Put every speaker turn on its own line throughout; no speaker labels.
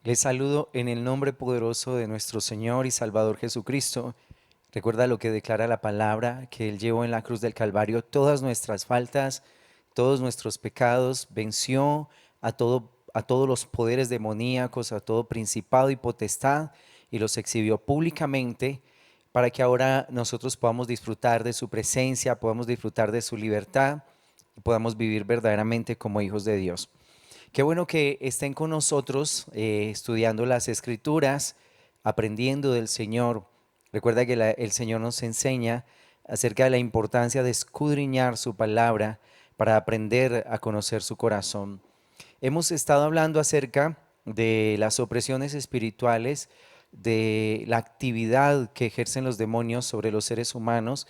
Les saludo en el nombre poderoso de nuestro Señor y Salvador Jesucristo. Recuerda lo que declara la palabra, que Él llevó en la cruz del Calvario todas nuestras faltas, todos nuestros pecados, venció a todos los poderes demoníacos, a todo principado y potestad, y los exhibió públicamente para que ahora nosotros podamos disfrutar de su presencia, podamos disfrutar de su libertad y podamos vivir verdaderamente como hijos de Dios. Qué bueno que estén con nosotros estudiando las escrituras, aprendiendo del Señor. Recuerda que el Señor nos enseña acerca de la importancia de escudriñar su palabra para aprender a conocer su corazón. Hemos estado hablando acerca de las opresiones espirituales, de la actividad que ejercen los demonios sobre los seres humanos.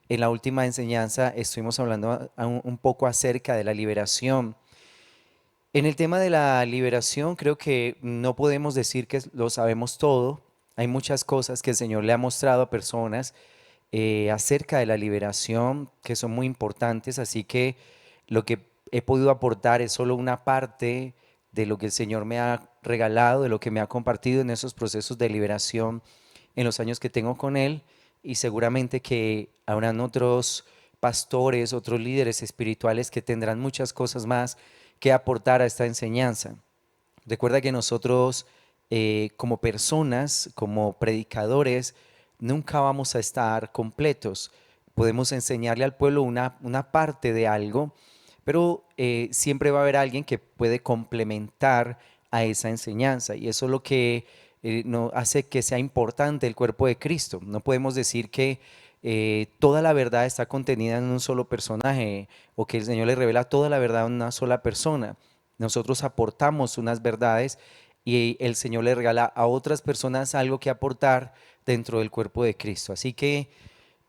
En la última enseñanza estuvimos hablando un poco acerca de la liberación. En el tema de la liberación, creo que no podemos decir que lo sabemos todo. Hay muchas cosas que el Señor le ha mostrado a personas acerca de la liberación que son muy importantes, así que lo que he podido aportar es solo una parte de lo que el Señor me ha regalado, de lo que me ha compartido en esos procesos de liberación en los años que tengo con Él, y seguramente que habrán otros pastores, otros líderes espirituales que tendrán muchas cosas más que aportar a esta enseñanza. Recuerda que nosotros como personas, como predicadores, nunca vamos a estar completos. Podemos enseñarle al pueblo una parte de algo, pero siempre va a haber alguien que puede complementar a esa enseñanza, y eso es lo que no hace que sea importante el cuerpo de Cristo. No podemos decir que toda la verdad está contenida en un solo personaje, o que el Señor le revela toda la verdad a una sola persona. Nosotros aportamos unas verdades y el Señor le regala a otras personas algo que aportar dentro del cuerpo de Cristo. Así que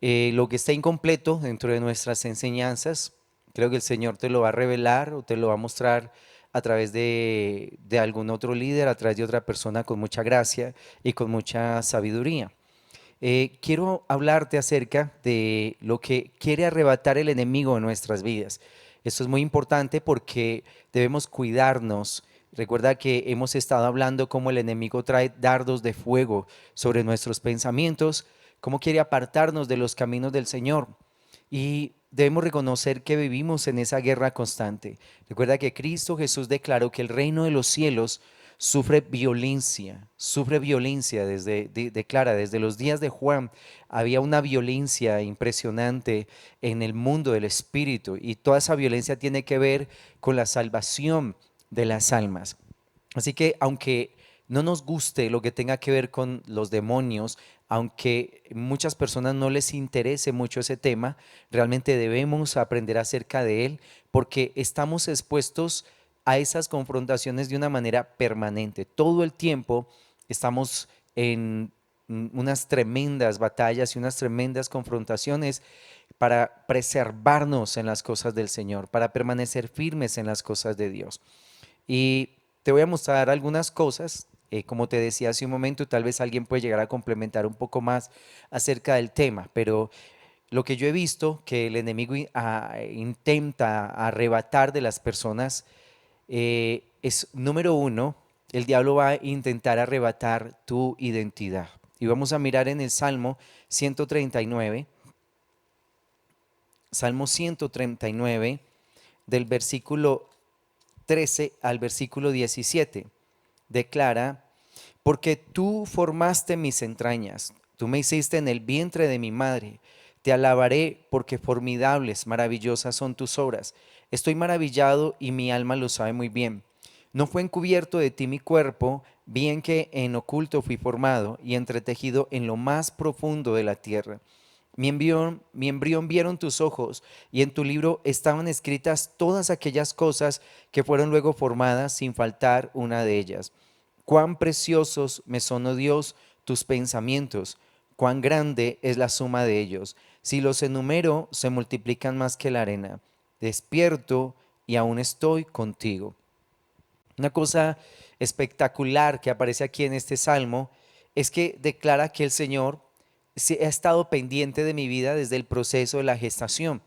lo que está incompleto dentro de nuestras enseñanzas, creo que el Señor te lo va a revelar o te lo va a mostrar a través de algún otro líder, a través de otra persona con mucha gracia y con mucha sabiduría. Quiero hablarte acerca de lo que quiere arrebatar el enemigo en nuestras vidas. Esto es muy importante porque debemos cuidarnos. Recuerda que hemos estado hablando cómo el enemigo trae dardos de fuego sobre nuestros pensamientos, cómo quiere apartarnos de los caminos del Señor. Y debemos reconocer que vivimos en esa guerra constante. Recuerda que Cristo Jesús declaró que el reino de los cielos sufre violencia declara, desde los días de Juan había una violencia impresionante en el mundo del espíritu, y toda esa violencia tiene que ver con la salvación de las almas. Así que aunque no nos guste lo que tenga que ver con los demonios, aunque muchas personas no les interese mucho ese tema, realmente debemos aprender acerca de él porque estamos expuestos a esas confrontaciones de una manera permanente. Todo el tiempo estamos en unas tremendas batallas y unas tremendas confrontaciones para preservarnos en las cosas del Señor, para permanecer firmes en las cosas de Dios. Y te voy a mostrar algunas cosas, como te decía hace un momento, tal vez alguien puede llegar a complementar un poco más acerca del tema, pero lo que yo he visto que el enemigo intenta arrebatar de las personas es, número uno, el diablo va a intentar arrebatar tu identidad. Y vamos a mirar en el Salmo 139, del versículo 13 al versículo 17. Declara: porque tú formaste mis entrañas, tú me hiciste en el vientre de mi madre. Te alabaré porque formidables, maravillosas son tus obras. Estoy maravillado y mi alma lo sabe muy bien. No fue encubierto de ti mi cuerpo, bien que en oculto fui formado y entretejido en lo más profundo de la tierra. Mi embrión vieron tus ojos, y en tu libro estaban escritas todas aquellas cosas que fueron luego formadas, sin faltar una de ellas. Cuán preciosos me son, oh Dios, tus pensamientos, cuán grande es la suma de ellos. Si los enumero, se multiplican más que la arena. Despierto y aún estoy contigo. Una cosa espectacular que aparece aquí en este salmo es que declara que el Señor ha estado pendiente de mi vida desde el proceso de la gestación.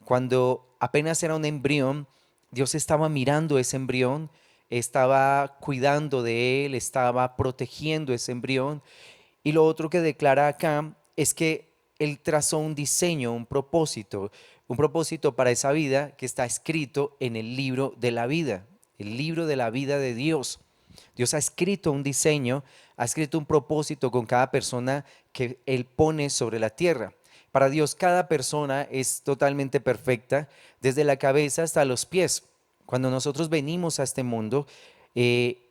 Cuando apenas era un embrión, Dios estaba mirando ese embrión estaba cuidando de él, estaba protegiendo ese embrión. Y lo otro que declara acá es que él trazó un diseño, un propósito para esa vida que está escrito en el libro de la vida, el libro de la vida de Dios. Dios ha escrito un diseño, ha escrito un propósito con cada persona que Él pone sobre la tierra. Para Dios cada persona es totalmente perfecta, desde la cabeza hasta los pies. Cuando nosotros venimos a este mundo, eh,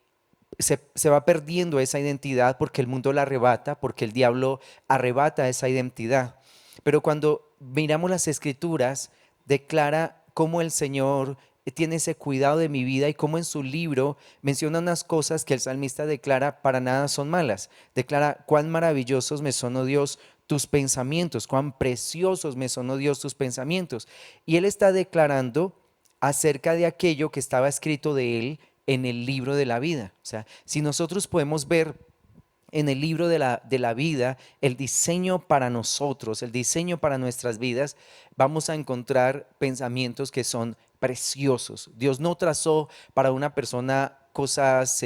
se va perdiendo esa identidad porque el mundo la arrebata, porque el diablo arrebata esa identidad. Pero cuando miramos las escrituras, declara cómo el Señor tiene ese cuidado de mi vida y cómo en su libro menciona unas cosas que el salmista declara para nada son malas. Declara cuán maravillosos me son, oh Dios, tus pensamientos, cuán preciosos me son, oh Dios, tus pensamientos. Y él está declarando acerca de aquello que estaba escrito de él en el libro de la vida. O sea, si nosotros podemos ver en el libro de la vida el diseño para nosotros, el diseño para nuestras vidas, vamos a encontrar pensamientos que son preciosos. Dios no trazó para una persona cosas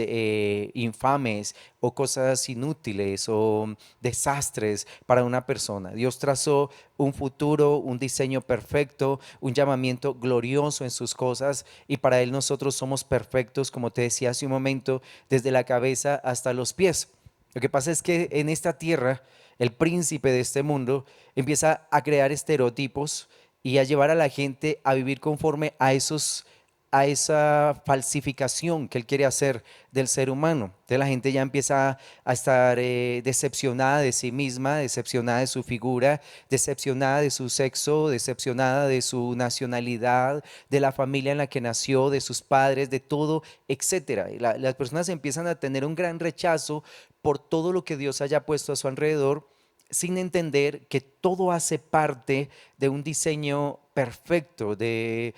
infames o cosas inútiles o desastres para una persona. Dios trazó un futuro, un diseño perfecto, un llamamiento glorioso en sus cosas, y para Él nosotros somos perfectos, como te decía hace un momento, desde la cabeza hasta los pies. Lo que pasa es que en esta tierra, el príncipe de este mundo empieza a crear estereotipos y a llevar a la gente a vivir conforme a esa falsificación que él quiere hacer del ser humano. Entonces la gente ya empieza a estar decepcionada de sí misma, decepcionada de su figura, decepcionada de su sexo, decepcionada de su nacionalidad, de la familia en la que nació, de sus padres, de todo, etcétera. Las personas empiezan a tener un gran rechazo por todo lo que Dios haya puesto a su alrededor, sin entender que todo hace parte de un diseño perfecto, de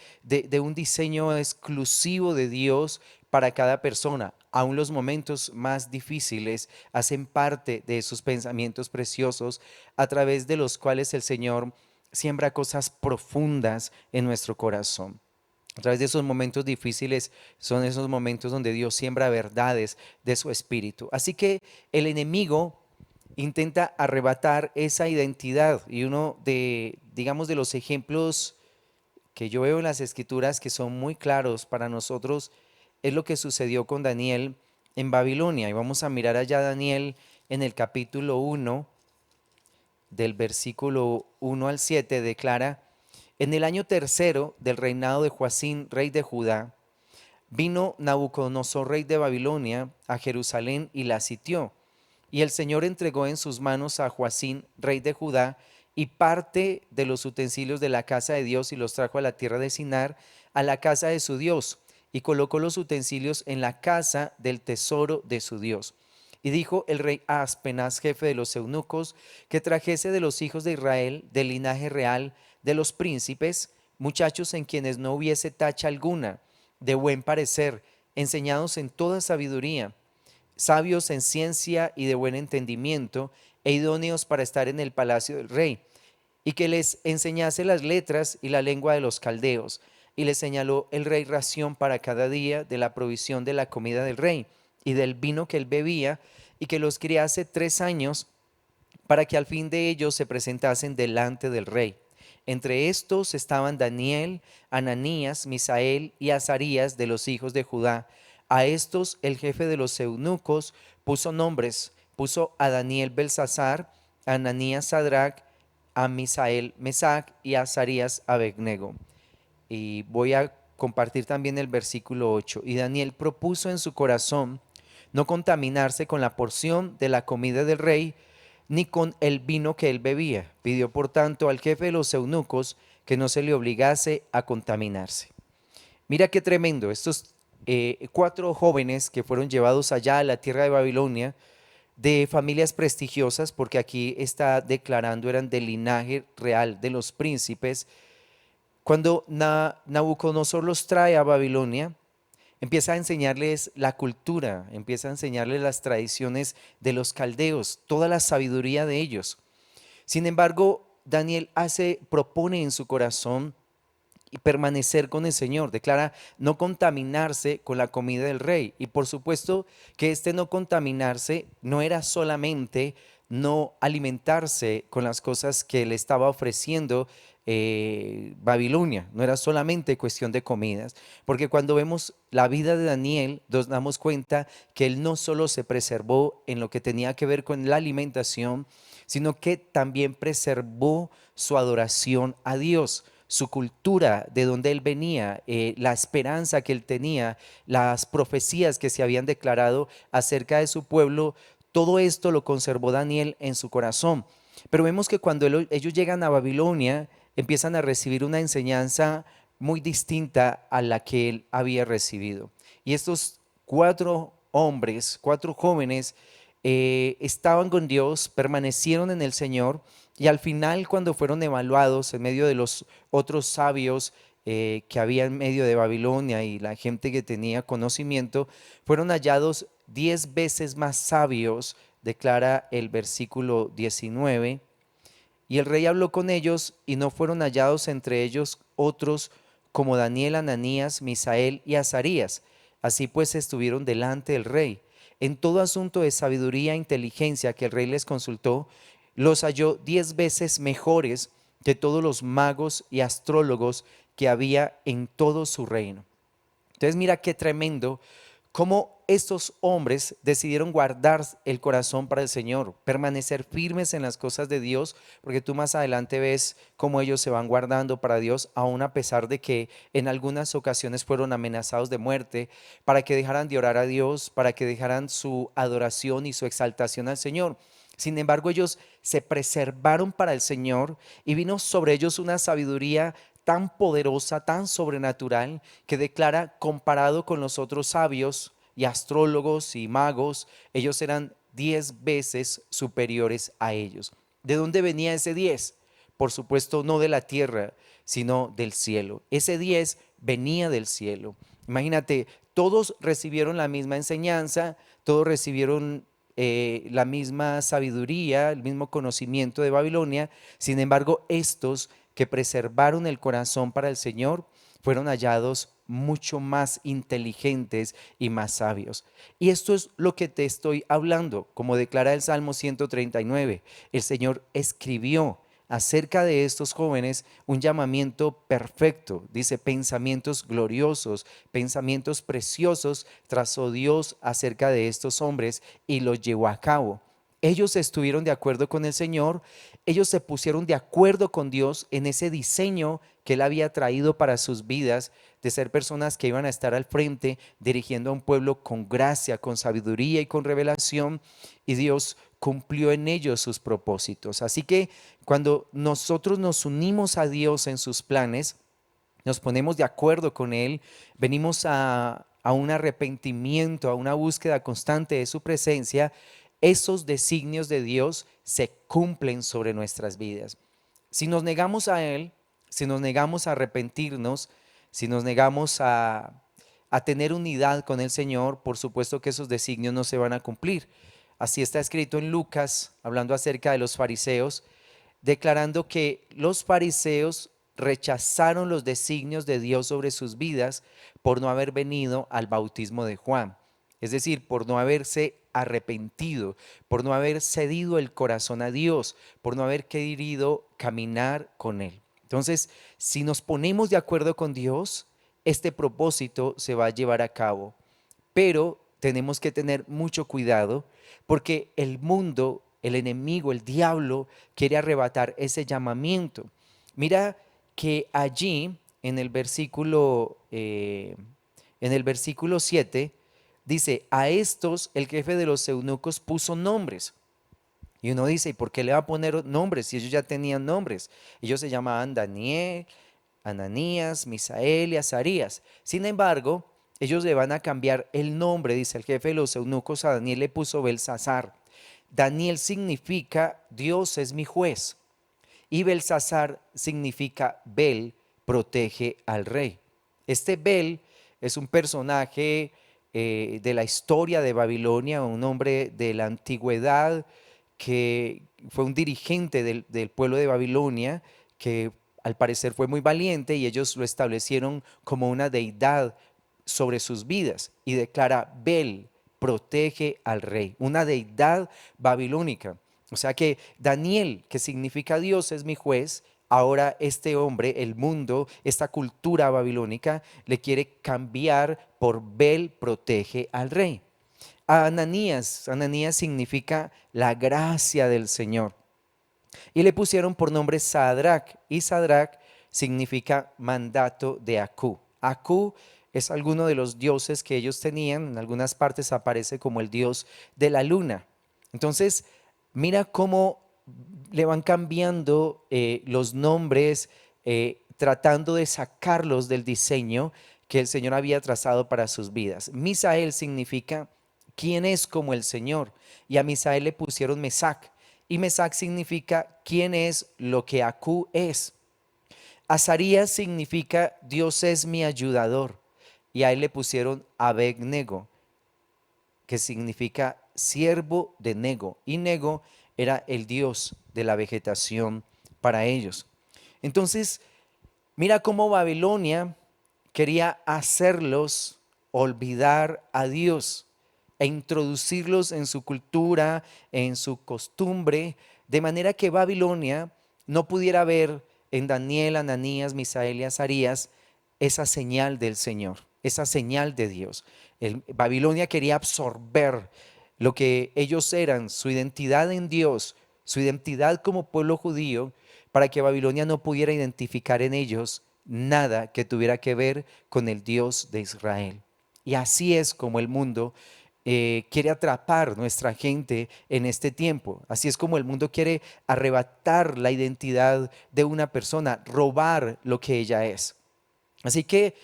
un diseño exclusivo de Dios para cada persona. Aún los momentos más difíciles hacen parte de esos pensamientos preciosos a través de los cuales el Señor siembra cosas profundas en nuestro corazón. A través de esos momentos difíciles son esos momentos donde Dios siembra verdades de su espíritu. Así que el enemigo intenta arrebatar esa identidad, y uno de, digamos, de los ejemplos que yo veo en las escrituras que son muy claros para nosotros es lo que sucedió con Daniel en Babilonia. Y vamos a mirar allá a Daniel en el capítulo 1, del versículo 1 al 7, declara: en el año tercero del reinado de Joacín, rey de Judá, vino Nabucodonosor, rey de Babilonia, a Jerusalén y la sitió. Y el Señor entregó en sus manos a Joacín, rey de Judá, y parte de los utensilios de la casa de Dios, y los trajo a la tierra de Sinar, a la casa de su Dios, y colocó los utensilios en la casa del tesoro de su Dios. Y dijo el rey a Aspenaz, jefe de los eunucos, que trajese de los hijos de Israel, del linaje real, de los príncipes, muchachos en quienes no hubiese tacha alguna, de buen parecer, enseñados en toda sabiduría, sabios en ciencia y de buen entendimiento, e idóneos para estar en el palacio del rey, y que les enseñase las letras y la lengua de los caldeos. Y les señaló el rey ración para cada día de la provisión de la comida del rey y del vino que él bebía, y que los criase 3 años, para que al fin de ellos se presentasen delante del rey. Entre estos estaban Daniel, Ananías, Misael y Azarías de los hijos de Judá. A estos el jefe de los eunucos puso nombres: puso a Daniel Belsasar, a Ananías Sadrach, a Misael Mesac y a Azarías Abednego. Y voy a compartir también el versículo 8. Y Daniel propuso en su corazón no contaminarse con la porción de la comida del rey, ni con el vino que él bebía. Pidió por tanto al jefe de los eunucos que no se le obligase a contaminarse. Mira qué tremendo. Estos 4 jóvenes que fueron llevados allá a la tierra de Babilonia, de familias prestigiosas, porque aquí está declarando eran del linaje real de los príncipes. Cuando Nabucodonosor los trae a Babilonia, empieza a enseñarles la cultura, empieza a enseñarles las tradiciones de los caldeos, toda la sabiduría de ellos. Sin embargo, Daniel propone en su corazón y permanecer con el Señor. Declara no contaminarse con la comida del rey. Y por supuesto que este no contaminarse no era solamente no alimentarse con las cosas que le estaba ofreciendo Babilonia, no era solamente cuestión de comidas, porque cuando vemos la vida de Daniel nos damos cuenta que él no solo se preservó en lo que tenía que ver con la alimentación, sino que también preservó su adoración a Dios, su cultura, de donde él venía, la esperanza que él tenía, las profecías que se habían declarado acerca de su pueblo. Todo esto lo conservó Daniel en su corazón. Pero vemos que cuando ellos llegan a Babilonia, empiezan a recibir una enseñanza muy distinta a la que él había recibido. Y estos cuatro hombres, cuatro jóvenes, estaban con Dios, permanecieron en el Señor, y al final, cuando fueron evaluados en medio de los otros sabios que había en medio de Babilonia y la gente que tenía conocimiento, fueron hallados 10 veces más sabios, declara el versículo 19. Y el rey habló con ellos, y no fueron hallados entre ellos otros como Daniel, Ananías, Misael y Azarías. Así pues estuvieron delante del rey. En todo asunto de sabiduría e inteligencia que el rey les consultó, los halló 10 veces mejores que todos los magos y astrólogos que había en todo su reino. Entonces mira qué tremendo cómo estos hombres decidieron guardar el corazón para el Señor, permanecer firmes en las cosas de Dios, porque tú más adelante ves cómo ellos se van guardando para Dios, aun a pesar de que en algunas ocasiones fueron amenazados de muerte, para que dejaran de orar a Dios, para que dejaran su adoración y su exaltación al Señor. Sin embargo, ellos se preservaron para el Señor, y vino sobre ellos una sabiduría tan poderosa, tan sobrenatural, que declara, comparado con los otros sabios y astrólogos y magos, ellos eran 10 veces superiores a ellos. ¿De dónde venía ese 10? Por supuesto, no de la tierra, sino del cielo. Ese 10 venía del cielo. Imagínate, todos recibieron la misma enseñanza, todos recibieron la misma sabiduría, el mismo conocimiento de Babilonia. Sin embargo, estos que preservaron el corazón para el Señor fueron hallados mucho más inteligentes y más sabios. Y esto es lo que te estoy hablando, como declara el Salmo 139. El Señor escribió acerca de estos jóvenes un llamamiento perfecto. Dice, pensamientos gloriosos, pensamientos preciosos trazó Dios acerca de estos hombres y los llevó a cabo. Ellos estuvieron de acuerdo con el Señor, ellos se pusieron de acuerdo con Dios en ese diseño que Él había traído para sus vidas, de ser personas que iban a estar al frente, dirigiendo a un pueblo con gracia, con sabiduría y con revelación, y Dios cumplió en ellos sus propósitos. Así que cuando nosotros nos unimos a Dios en sus planes, nos ponemos de acuerdo con Él, venimos a un arrepentimiento, a una búsqueda constante de su presencia, esos designios de Dios se cumplen sobre nuestras vidas. Si nos negamos a Él, si nos negamos a arrepentirnos, si nos negamos a tener unidad con el Señor, por supuesto que esos designios no se van a cumplir. Así está escrito en Lucas, hablando acerca de los fariseos, declarando que los fariseos rechazaron los designios de Dios sobre sus vidas por no haber venido al bautismo de Juan. Es decir, por no haberse arrepentido, por no haber cedido el corazón a Dios, por no haber querido caminar con Él. Entonces, si nos ponemos de acuerdo con Dios, este propósito se va a llevar a cabo. Pero tenemos que tener mucho cuidado, porque el mundo, el enemigo, el diablo quiere arrebatar ese llamamiento. Mira que allí en el versículo 7 dice, a estos el jefe de los eunucos puso nombres. Y uno dice, ¿y por qué le va a poner nombres si ellos ya tenían nombres? Ellos se llamaban Daniel, Ananías, Misael y Azarías. Sin embargo, ellos le van a cambiar el nombre, dice el jefe de los eunucos, a Daniel le puso Belsasar. Daniel significa Dios es mi juez, y Belsasar significa Bel, protege al rey. Este Bel es un personaje de la historia de Babilonia, un hombre de la antigüedad que fue un dirigente del pueblo de Babilonia, que al parecer fue muy valiente y ellos lo establecieron como una deidad sobre sus vidas y declara: Bel protege al rey, una deidad babilónica. O sea que Daniel, que significa Dios es mi juez, ahora este hombre, el mundo, esta cultura babilónica, le quiere cambiar por Bel protege al rey. A Ananías, Ananías significa la gracia del Señor. Y le pusieron por nombre Sadrach, y Sadrach significa mandato de Acú. Acú es alguno de los dioses que ellos tenían, en algunas partes aparece como el dios de la luna. Entonces, mira cómo le van cambiando los nombres, tratando de sacarlos del diseño que el Señor había trazado para sus vidas. Misael significa quién es como el Señor, y a Misael le pusieron Mesac, y Mesac significa quién es lo que Acú es. Azarías significa Dios es mi ayudador, y a él le pusieron Abed-nego, que significa siervo de Nego, y Nego era el dios de la vegetación para ellos. Entonces, mira cómo Babilonia quería hacerlos olvidar a Dios e introducirlos en su cultura, en su costumbre, de manera que Babilonia no pudiera ver en Daniel, Ananías, Misael y Azarías esa señal del Señor, esa señal de Dios. Babilonia quería absorber lo que ellos eran, su identidad en Dios, su identidad como pueblo judío, para que Babilonia no pudiera identificar en ellos nada que tuviera que ver con el Dios de Israel. Y así es como el mundo quiere atrapar nuestra gente en este tiempo. Así es como el mundo quiere arrebatar la identidad de una persona, robar lo que ella es. Así que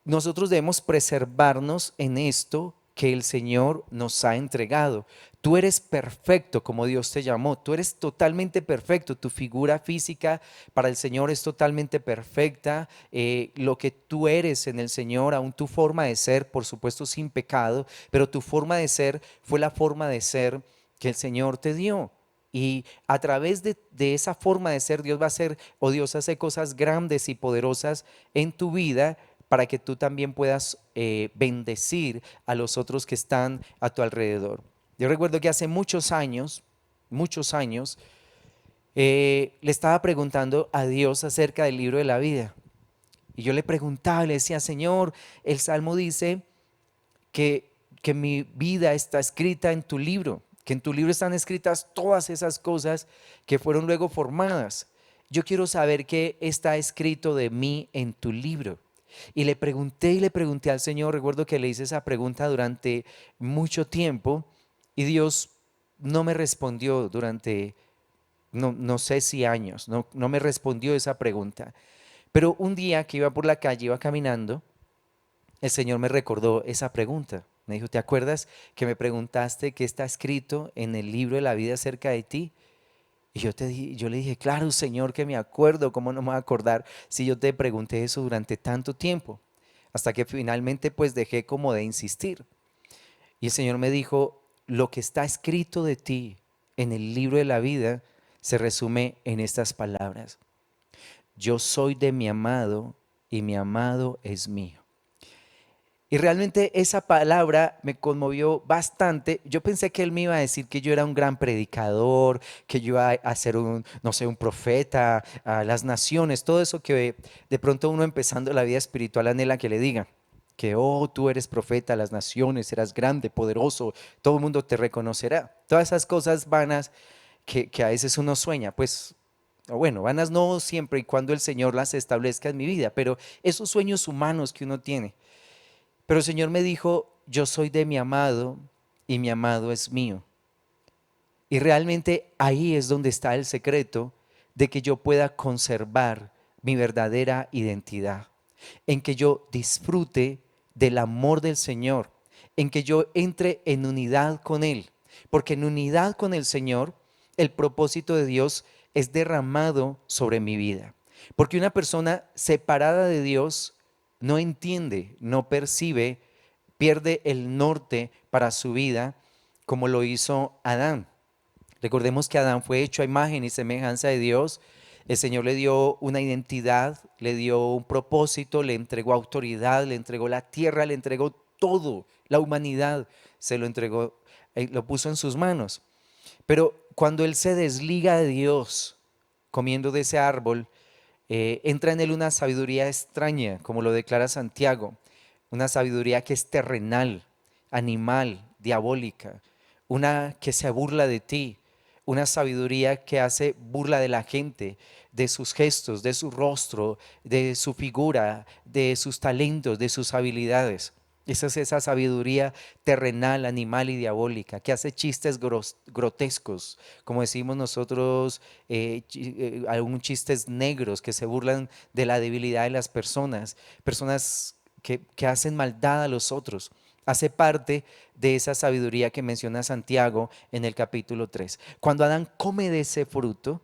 nosotros debemos preservarnos en esto que el Señor nos ha entregado. Tú eres perfecto como Dios te llamó, tú eres totalmente perfecto, tu figura física para el Señor es totalmente perfecta, lo que tú eres en el Señor, aún tu forma de ser, por supuesto sin pecado, pero tu forma de ser fue la forma de ser que el Señor te dio. Y a través de esa forma de ser, Dios va a hacer, o Dios hace cosas grandes y poderosas en tu vida para que tú también puedas bendecir a los otros que están a tu alrededor. Yo recuerdo que hace muchos años, le estaba preguntando a Dios acerca del libro de la vida. Y yo le preguntaba, le decía: Señor, el Salmo dice que mi vida está escrita en tu libro, que en tu libro están escritas todas esas cosas que fueron luego formadas. Yo quiero saber qué está escrito de mí en tu libro. Y le pregunté al Señor, recuerdo que le hice esa pregunta durante mucho tiempo y Dios no me respondió durante, no sé si años, no me respondió esa pregunta. Pero un día que iba por la calle, iba caminando, el Señor me recordó esa pregunta. Me dijo: ¿te acuerdas que me preguntaste qué está escrito en el libro de la vida acerca de ti? Y yo le dije: claro, Señor, que me acuerdo. ¿Cómo no me voy a acordar si yo te pregunté eso durante tanto tiempo? Hasta que finalmente pues dejé como de insistir. Y el Señor me dijo: lo que está escrito de ti en el libro de la vida se resume en estas palabras: yo soy de mi amado y mi amado es mío. Y realmente esa palabra me conmovió bastante. Yo pensé que él me iba a decir que yo era un gran predicador, que yo iba a ser un, no sé, un profeta a las naciones, todo eso que de pronto uno empezando la vida espiritual anhela que le digan. Que, oh, tú eres profeta a las naciones, serás grande, poderoso, todo el mundo te reconocerá. Todas esas cosas vanas que a veces uno sueña, pues, o bueno, vanas no siempre y cuando el Señor las establezca en mi vida, pero esos sueños humanos que uno tiene. Pero el Señor me dijo: yo soy de mi amado y mi amado es mío. Y realmente ahí es donde está el secreto de que yo pueda conservar mi verdadera identidad, en que yo disfrute del amor del Señor, en que yo entre en unidad con Él, porque en unidad con el Señor el propósito de Dios es derramado sobre mi vida. Porque una persona separada de Dios no entiende, no percibe, pierde el norte para su vida como lo hizo Adán. Recordemos que Adán fue hecho a imagen y semejanza de Dios El Señor le dio una identidad, le dio un propósito, le entregó autoridad, le entregó la tierra, le entregó todo, la humanidad se lo entregó, lo puso en sus manos. Pero cuando él se desliga de Dios comiendo de ese árbol, entra en él una sabiduría extraña, como lo declara Santiago, una sabiduría que es terrenal, animal, diabólica, una que se burla de ti, una sabiduría que hace burla de la gente, de sus gestos, de su rostro, de su figura, de sus talentos, de sus habilidades. Esa es esa sabiduría terrenal, animal y diabólica, que hace chistes grotescos, como decimos nosotros, algún chistes negros que se burlan de la debilidad de las personas, personas que hacen maldad a los otros. Hace parte de esa sabiduría que menciona Santiago en el capítulo 3. Cuando Adán come de ese fruto,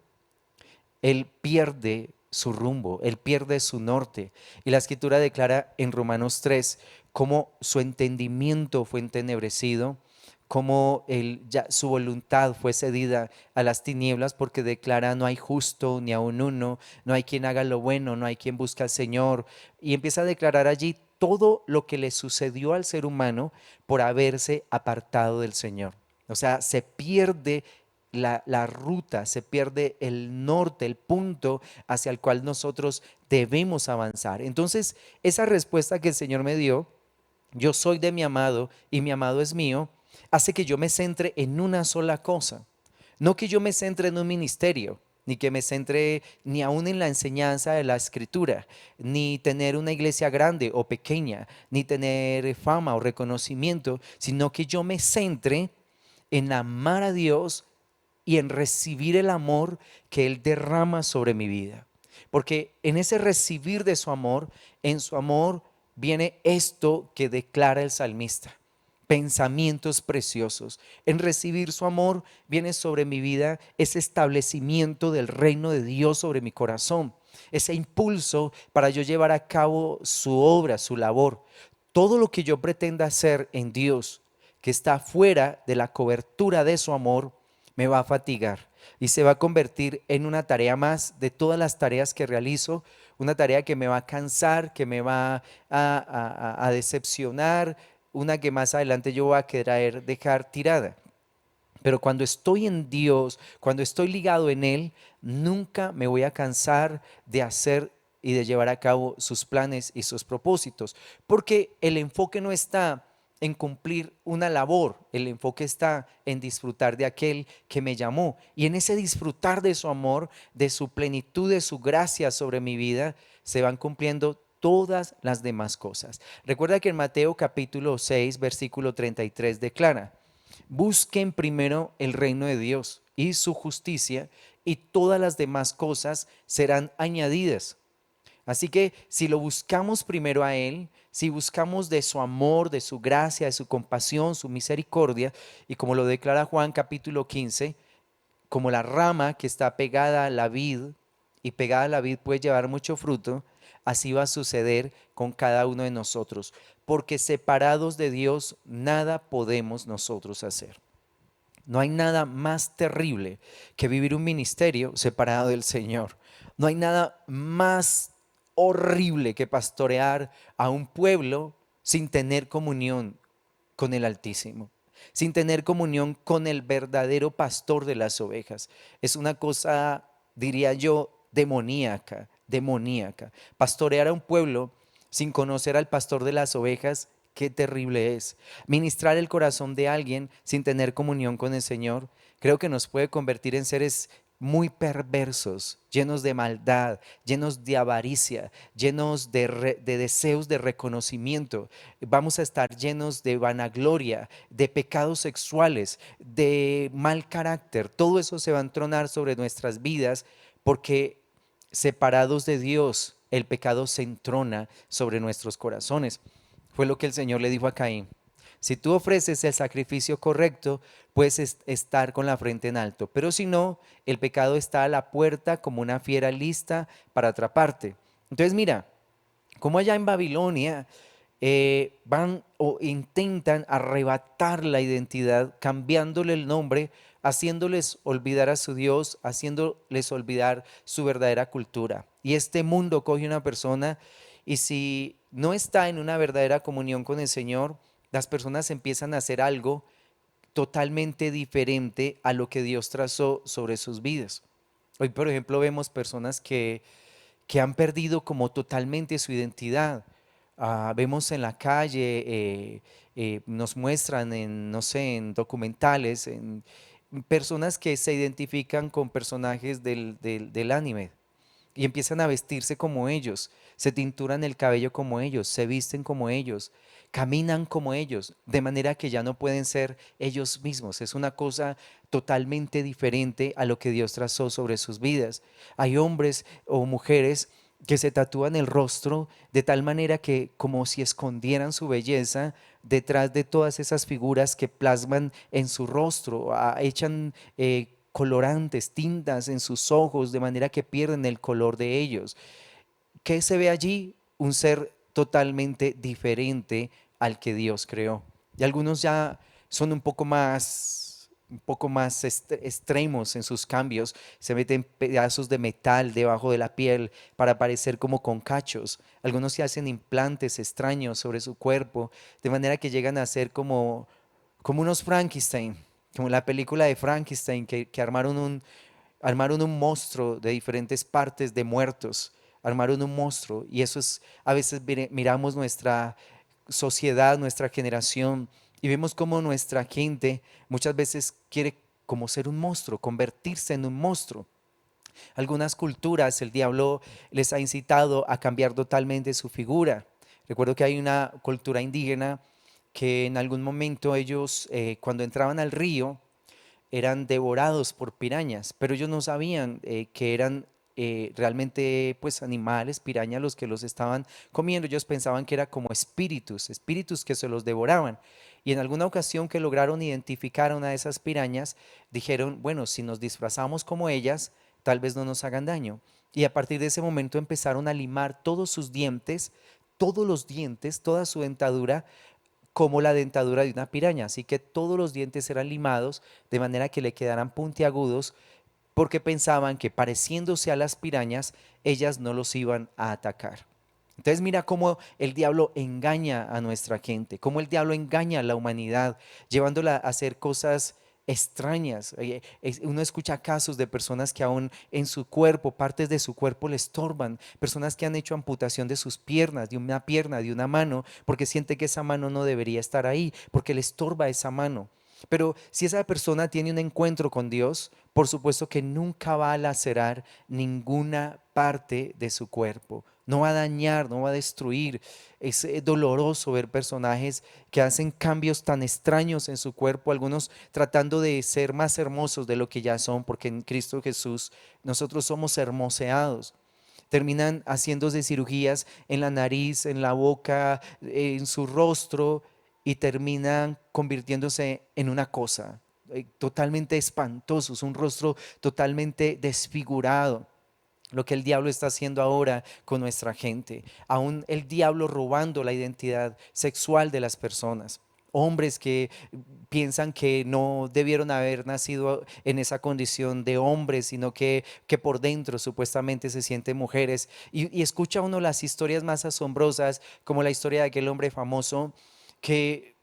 él pierde su rumbo, él pierde su norte. Y la escritura declara en Romanos 3 cómo su entendimiento fue entenebrecido, cómo su voluntad fue cedida a las tinieblas, porque declara: no hay justo ni aun uno, no hay quien haga lo bueno, no hay quien busque al Señor. Y empieza a declarar allí todo lo que le sucedió al ser humano por haberse apartado del Señor. O sea, se pierde la ruta, se pierde el norte, el punto hacia el cual nosotros debemos avanzar. Entonces, esa respuesta que el Señor me dio: yo soy de mi amado y mi amado es mío, hace que yo me centre en una sola cosa. No que yo me centre en un ministerio, ni que me centre ni aún en la enseñanza de la escritura, ni tener una iglesia grande o pequeña, ni tener fama o reconocimiento, sino que yo me centre en amar a Dios y en recibir el amor que Él derrama sobre mi vida. Porque en ese recibir de su amor, en su amor viene esto que declara el salmista: pensamientos preciosos. En recibir su amor viene sobre mi vida ese establecimiento del reino de Dios sobre mi corazón, ese impulso para yo llevar a cabo su obra, su labor. Todo lo que yo pretenda hacer en Dios, que está fuera de la cobertura de su amor, me va a fatigar y se va a convertir en una tarea más de todas las tareas que realizo, una tarea que me va a cansar, que me va a decepcionar, una que más adelante yo voy a querer dejar tirada. Pero cuando estoy en Dios, cuando estoy ligado en Él, nunca me voy a cansar de hacer y de llevar a cabo sus planes y sus propósitos, porque el enfoque no está en cumplir una labor, el enfoque está en disfrutar de aquel que me llamó, y en ese disfrutar de su amor, de su plenitud, de su gracia sobre mi vida, se van cumpliendo todas las demás cosas. Recuerda que en Mateo capítulo 6 versículo 33 declara: busquen primero el reino de Dios y su justicia, y todas las demás cosas serán añadidas. Así que si lo buscamos primero a Él, si buscamos de su amor, de su gracia, de su compasión, su misericordia, y como lo declara Juan capítulo 15, como la rama que está pegada a la vid, y pegada a la vid puede llevar mucho fruto, así va a suceder con cada uno de nosotros, porque separados de Dios nada podemos nosotros hacer. No hay nada más terrible que vivir un ministerio separado del Señor. No hay nada más horrible que pastorear a un pueblo sin tener comunión con el Altísimo, sin tener comunión con el verdadero pastor de las ovejas. Es una cosa, diría yo, demoníaca, demoníaca. Pastorear a un pueblo sin conocer al pastor de las ovejas, qué terrible es. Ministrar el corazón de alguien sin tener comunión con el Señor, creo que nos puede convertir en seres muy perversos, llenos de maldad, llenos de avaricia, llenos de deseos de reconocimiento. Vamos a estar llenos de vanagloria, de pecados sexuales, de mal carácter. Todo eso se va a entronar sobre nuestras vidas, porque separados de Dios, el pecado se entrona sobre nuestros corazones. Fue lo que el Señor le dijo a Caín: si tú ofreces el sacrificio correcto, puedes estar con la frente en alto, pero si no, el pecado está a la puerta como una fiera lista para atraparte. Entonces mira, como allá en Babilonia van o intentan arrebatar la identidad cambiándole el nombre haciéndoles olvidar a su Dios, haciéndoles olvidar su verdadera cultura. Y este mundo coge una persona y si no está en una verdadera comunión con el Señor, las personas empiezan a hacer algo totalmente diferente a lo que Dios trazó sobre sus vidas. Hoy, por ejemplo, vemos personas que han perdido como totalmente su identidad. Vemos en la calle, nos muestran en, no sé, en documentales, en personas que se identifican con personajes del anime y empiezan a vestirse como ellos, se tinturan el cabello como ellos, se visten como ellos, caminan como ellos, de manera que ya no pueden ser ellos mismos. Es una cosa totalmente diferente a lo que Dios trazó sobre sus vidas. Hay hombres o mujeres que se tatúan el rostro de tal manera que como si escondieran su belleza detrás de todas esas figuras que plasman en su rostro, echan colorantes, tintas en sus ojos, de manera que pierden el color de ellos. ¿Qué se ve allí? Un ser totalmente diferente al que Dios creó. Y algunos ya son un poco más extremos en sus cambios. Se meten pedazos de metal debajo de la piel para parecer como con cachos. Algunos se hacen implantes extraños sobre su cuerpo, de manera que llegan a ser como unos Frankenstein, como la película de Frankenstein, que armaron un monstruo de diferentes partes de muertos, armaron un monstruo. Y eso es, a veces miramos nuestra sociedad, nuestra generación, y vemos como nuestra gente muchas veces quiere como ser un monstruo, convertirse en un monstruo. Algunas culturas el diablo les ha incitado a cambiar totalmente su figura. Recuerdo que hay una cultura indígena que en algún momento ellos, cuando entraban al río, eran devorados por pirañas, pero ellos no sabían que eran realmente pues animales, pirañas los que los estaban comiendo. Ellos pensaban que era como espíritus, espíritus que se los devoraban. Y en alguna ocasión que lograron identificar a una de esas pirañas, dijeron, bueno, si nos disfrazamos como ellas, tal vez no nos hagan daño. Y a partir de ese momento empezaron a limar todos sus dientes, todos los dientes, toda su dentadura, como la dentadura de una piraña. Así que todos los dientes eran limados de manera que le quedaran puntiagudos porque pensaban que pareciéndose a las pirañas, ellas no los iban a atacar. Entonces mira cómo el diablo engaña a nuestra gente, cómo el diablo engaña a la humanidad, llevándola a hacer cosas extrañas. Uno escucha casos de personas que aún en su cuerpo, partes de su cuerpo le estorban, personas que han hecho amputación de sus piernas, de una pierna, de una mano, porque siente que esa mano no debería estar ahí, porque le estorba esa mano. Pero si esa persona tiene un encuentro con Dios, por supuesto que nunca va a lacerar ninguna parte de su cuerpo. No va a dañar, no va a destruir. Es doloroso ver personajes que hacen cambios tan extraños en su cuerpo, algunos tratando de ser más hermosos de lo que ya son, porque en Cristo Jesús nosotros somos hermoseados. Terminan haciéndose cirugías en la nariz, en la boca, en su rostro, y terminan convirtiéndose en una cosa totalmente espantosos, un rostro totalmente desfigurado. Lo que el diablo está haciendo ahora con nuestra gente, aún el diablo robando la identidad sexual de las personas. Hombres que piensan que no debieron haber nacido en esa condición de hombres, sino que por dentro supuestamente se sienten mujeres. Y escucha uno las historias más asombrosas, como la historia de aquel hombre famoso que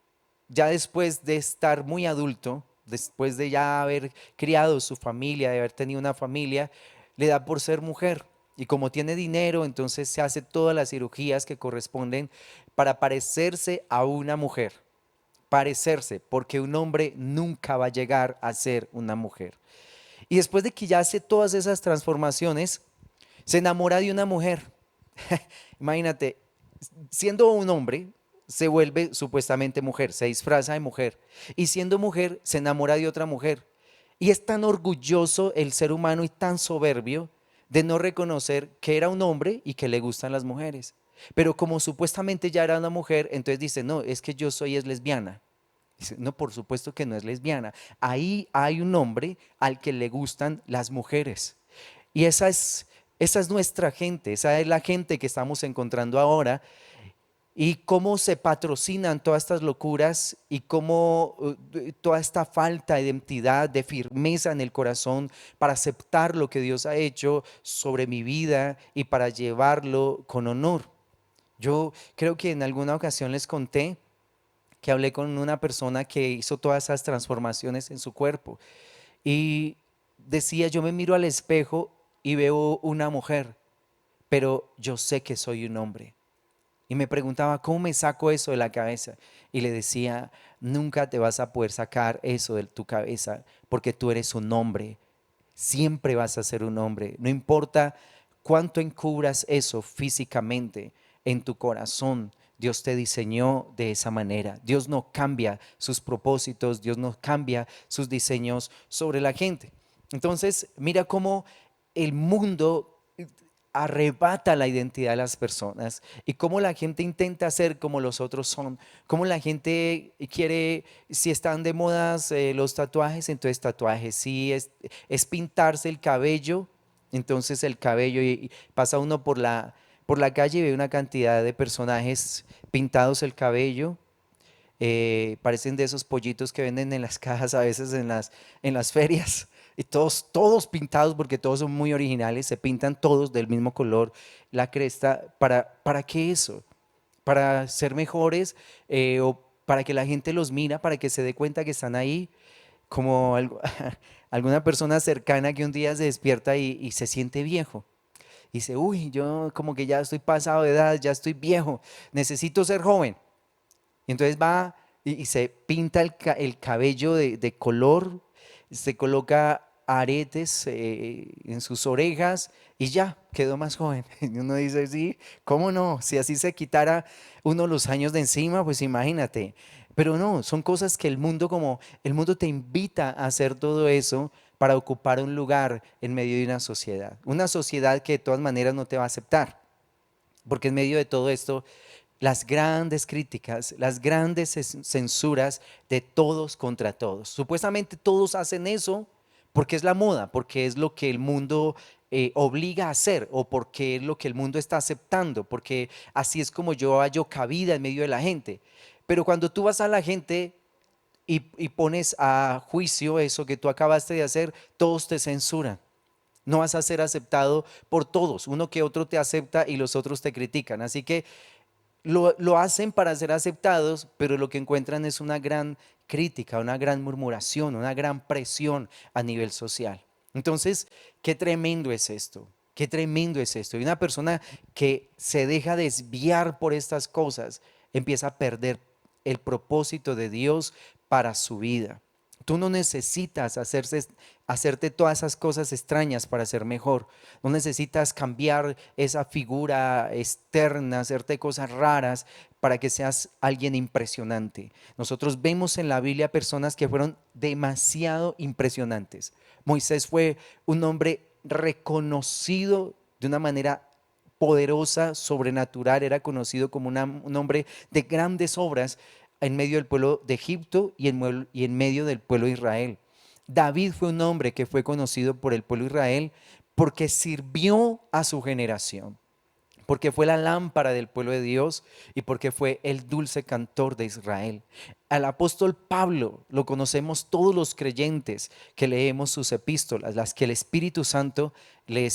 ya después de estar muy adulto, después de ya haber criado su familia, de haber tenido una familia, le da por ser mujer. Y como tiene dinero, entonces se hace todas las cirugías que corresponden para parecerse a una mujer. Parecerse, porque un hombre nunca va a llegar a ser una mujer. Y después de que ya hace todas esas transformaciones, se enamora de una mujer. Imagínate, siendo un hombre, se vuelve supuestamente mujer, se disfraza de mujer. Y siendo mujer, se enamora de otra mujer. Y es tan orgulloso el ser humano y tan soberbio de no reconocer que era un hombre y que le gustan las mujeres. Pero como supuestamente ya era una mujer, entonces dice, no, es que yo soy es lesbiana. Dice, no, por supuesto que no es lesbiana. Ahí hay un hombre al que le gustan las mujeres. Y esa es nuestra gente, esa es la gente que estamos encontrando ahora. y cómo se patrocinan todas estas locuras y cómo toda esta falta de identidad, de firmeza en el corazón para aceptar lo que Dios ha hecho sobre mi vida y para llevarlo con honor. Yo creo que en alguna ocasión les conté que hablé con una persona que hizo todas esas transformaciones en su cuerpo y decía, yo me miro al espejo y veo una mujer, pero yo sé que soy un hombre. Y me preguntaba, ¿cómo me saco eso de la cabeza? Y le decía, nunca te vas a poder sacar eso de tu cabeza porque tú eres un hombre. Siempre vas a ser un hombre. No importa cuánto encubras eso físicamente en tu corazón. Dios te diseñó de esa manera. Dios no cambia sus propósitos, Dios no cambia sus diseños sobre la gente. Entonces, mira cómo el mundo arrebata la identidad de las personas y cómo la gente intenta ser como los otros son, cómo la gente quiere, si están de modas los tatuajes, entonces tatuajes, si es pintarse el cabello, entonces el cabello y pasa uno por la calle y ve una cantidad de personajes pintados el cabello, parecen de esos pollitos que venden en las cajas a veces en las ferias. Y todos pintados porque todos son muy originales, se pintan todos del mismo color, la cresta. ¿Para qué eso? ¿Para ser mejores o para que la gente los mira, para que se dé cuenta que están ahí? Como alguna persona cercana que un día se despierta y se siente viejo. Y dice, uy, yo como que ya estoy pasado de edad, ya estoy viejo, necesito ser joven. Y entonces va y se pinta el cabello de color, se coloca aretes en sus orejas y ya quedó más joven. Y uno dice, sí, ¿cómo no? Si así se quitara uno los años de encima, pues imagínate. Pero no, son cosas que el mundo, como el mundo te invita a hacer todo eso para ocupar un lugar en medio de una sociedad que de todas maneras no te va a aceptar. Porque en medio de todo esto, las grandes críticas, las grandes censuras de todos contra todos. Supuestamente todos hacen eso porque es la moda, porque es lo que el mundo obliga a hacer o porque es lo que el mundo está aceptando, porque así es como yo hallo cabida en medio de la gente. Pero cuando tú vas a la gente y pones a juicio eso que tú acabaste de hacer, todos te censuran. No vas a ser aceptado por todos. Uno que otro te acepta y los otros te critican. Así que lo hacen para ser aceptados, pero lo que encuentran es una gran crítica, una gran murmuración, una gran presión a nivel social. Entonces, qué tremendo es esto. Qué tremendo es esto. Y una persona que se deja desviar por estas cosas empieza a perder el propósito de Dios para su vida. Tú no necesitas hacerte todas esas cosas extrañas para ser mejor. No necesitas cambiar esa figura externa, hacerte cosas raras para que seas alguien impresionante. Nosotros vemos en la Biblia personas que fueron demasiado impresionantes. Moisés fue un hombre reconocido de una manera poderosa, sobrenatural, era conocido como un hombre de grandes obras en medio del pueblo de Egipto y en medio del pueblo de Israel. David fue un hombre que fue conocido por el pueblo de Israel porque sirvió a su generación, porque fue la lámpara del pueblo de Dios y porque fue el dulce cantor de Israel. Al apóstol Pablo lo conocemos todos los creyentes que leemos sus epístolas, las que el Espíritu Santo le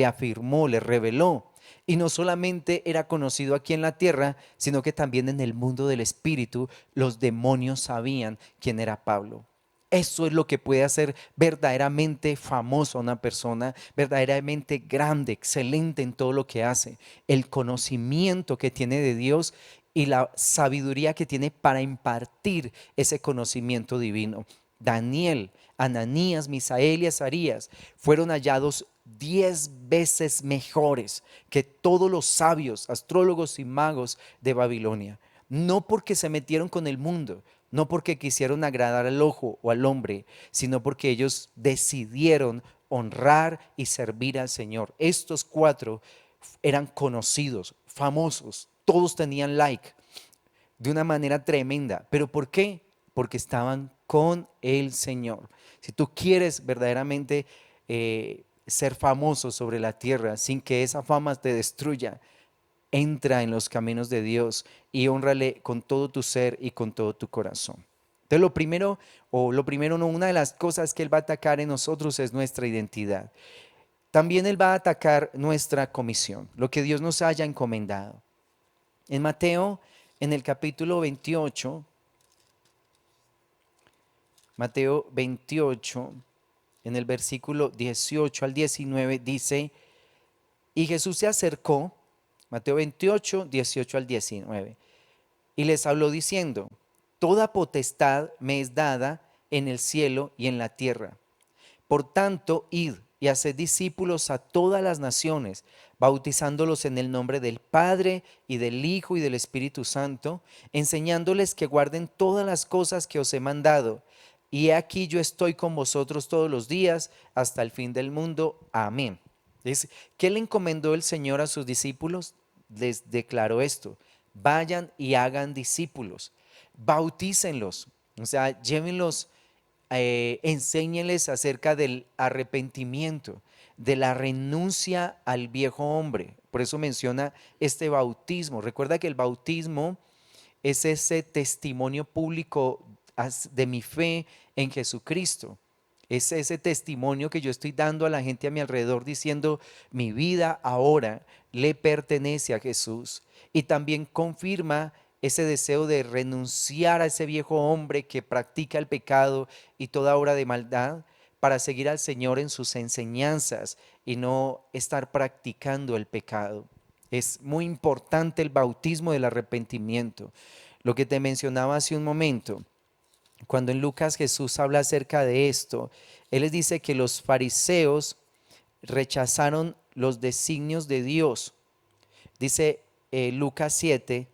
afirmó, le reveló. Y no solamente era conocido aquí en la tierra, sino que también en el mundo del Espíritu los demonios sabían quién era Pablo. Eso es lo que puede hacer verdaderamente famoso a una persona, verdaderamente grande, excelente en todo lo que hace. El conocimiento que tiene de Dios y la sabiduría que tiene para impartir ese conocimiento divino. Daniel, Ananías, Misael y Azarías fueron hallados 10 veces mejores que todos los sabios, astrólogos y magos de Babilonia. No porque se metieron con el mundo, no porque quisieron agradar al ojo o al hombre, sino porque ellos decidieron honrar y servir al Señor. Estos cuatro eran conocidos, famosos, todos tenían like de una manera tremenda. ¿Pero por qué? Porque estaban con el Señor. Si tú quieres verdaderamente ser famoso sobre la tierra sin que esa fama te destruya, entra en los caminos de Dios y hónrale con todo tu ser y con todo tu corazón. Entonces lo primero no, una de las cosas que Él va a atacar en nosotros es nuestra identidad. También Él va a atacar nuestra comisión, lo que Dios nos haya encomendado. En Mateo, en el capítulo 28, Mateo 28, en el versículo 18 al 19, dice, y Jesús se acercó, Mateo 28, 18 al 19, y les habló diciendo, toda potestad me es dada en el cielo y en la tierra. Por tanto, id y haced discípulos a todas las naciones, bautizándolos en el nombre del Padre y del Hijo y del Espíritu Santo, enseñándoles que guarden todas las cosas que os he mandado. Y he aquí yo estoy con vosotros todos los días hasta el fin del mundo. Amén. ¿Qué le encomendó el Señor a sus discípulos? Les declaró esto: vayan y hagan discípulos, bautícenlos, o sea, llévenlos, enséñenles acerca del arrepentimiento, de la renuncia al viejo hombre. Por eso menciona este bautismo. Recuerda que el bautismo es ese testimonio público de mi fe en Jesucristo. Es ese testimonio que yo estoy dando a la gente a mi alrededor diciendo, mi vida ahora le pertenece a Jesús. Y también confirma ese deseo de renunciar a ese viejo hombre que practica el pecado y toda obra de maldad para seguir al Señor en sus enseñanzas y no estar practicando el pecado. Es muy importante el bautismo del arrepentimiento. Lo que te mencionaba hace un momento, cuando en Lucas Jesús habla acerca de esto, Él les dice que los fariseos rechazaron los designios de Dios. Dice Lucas 7,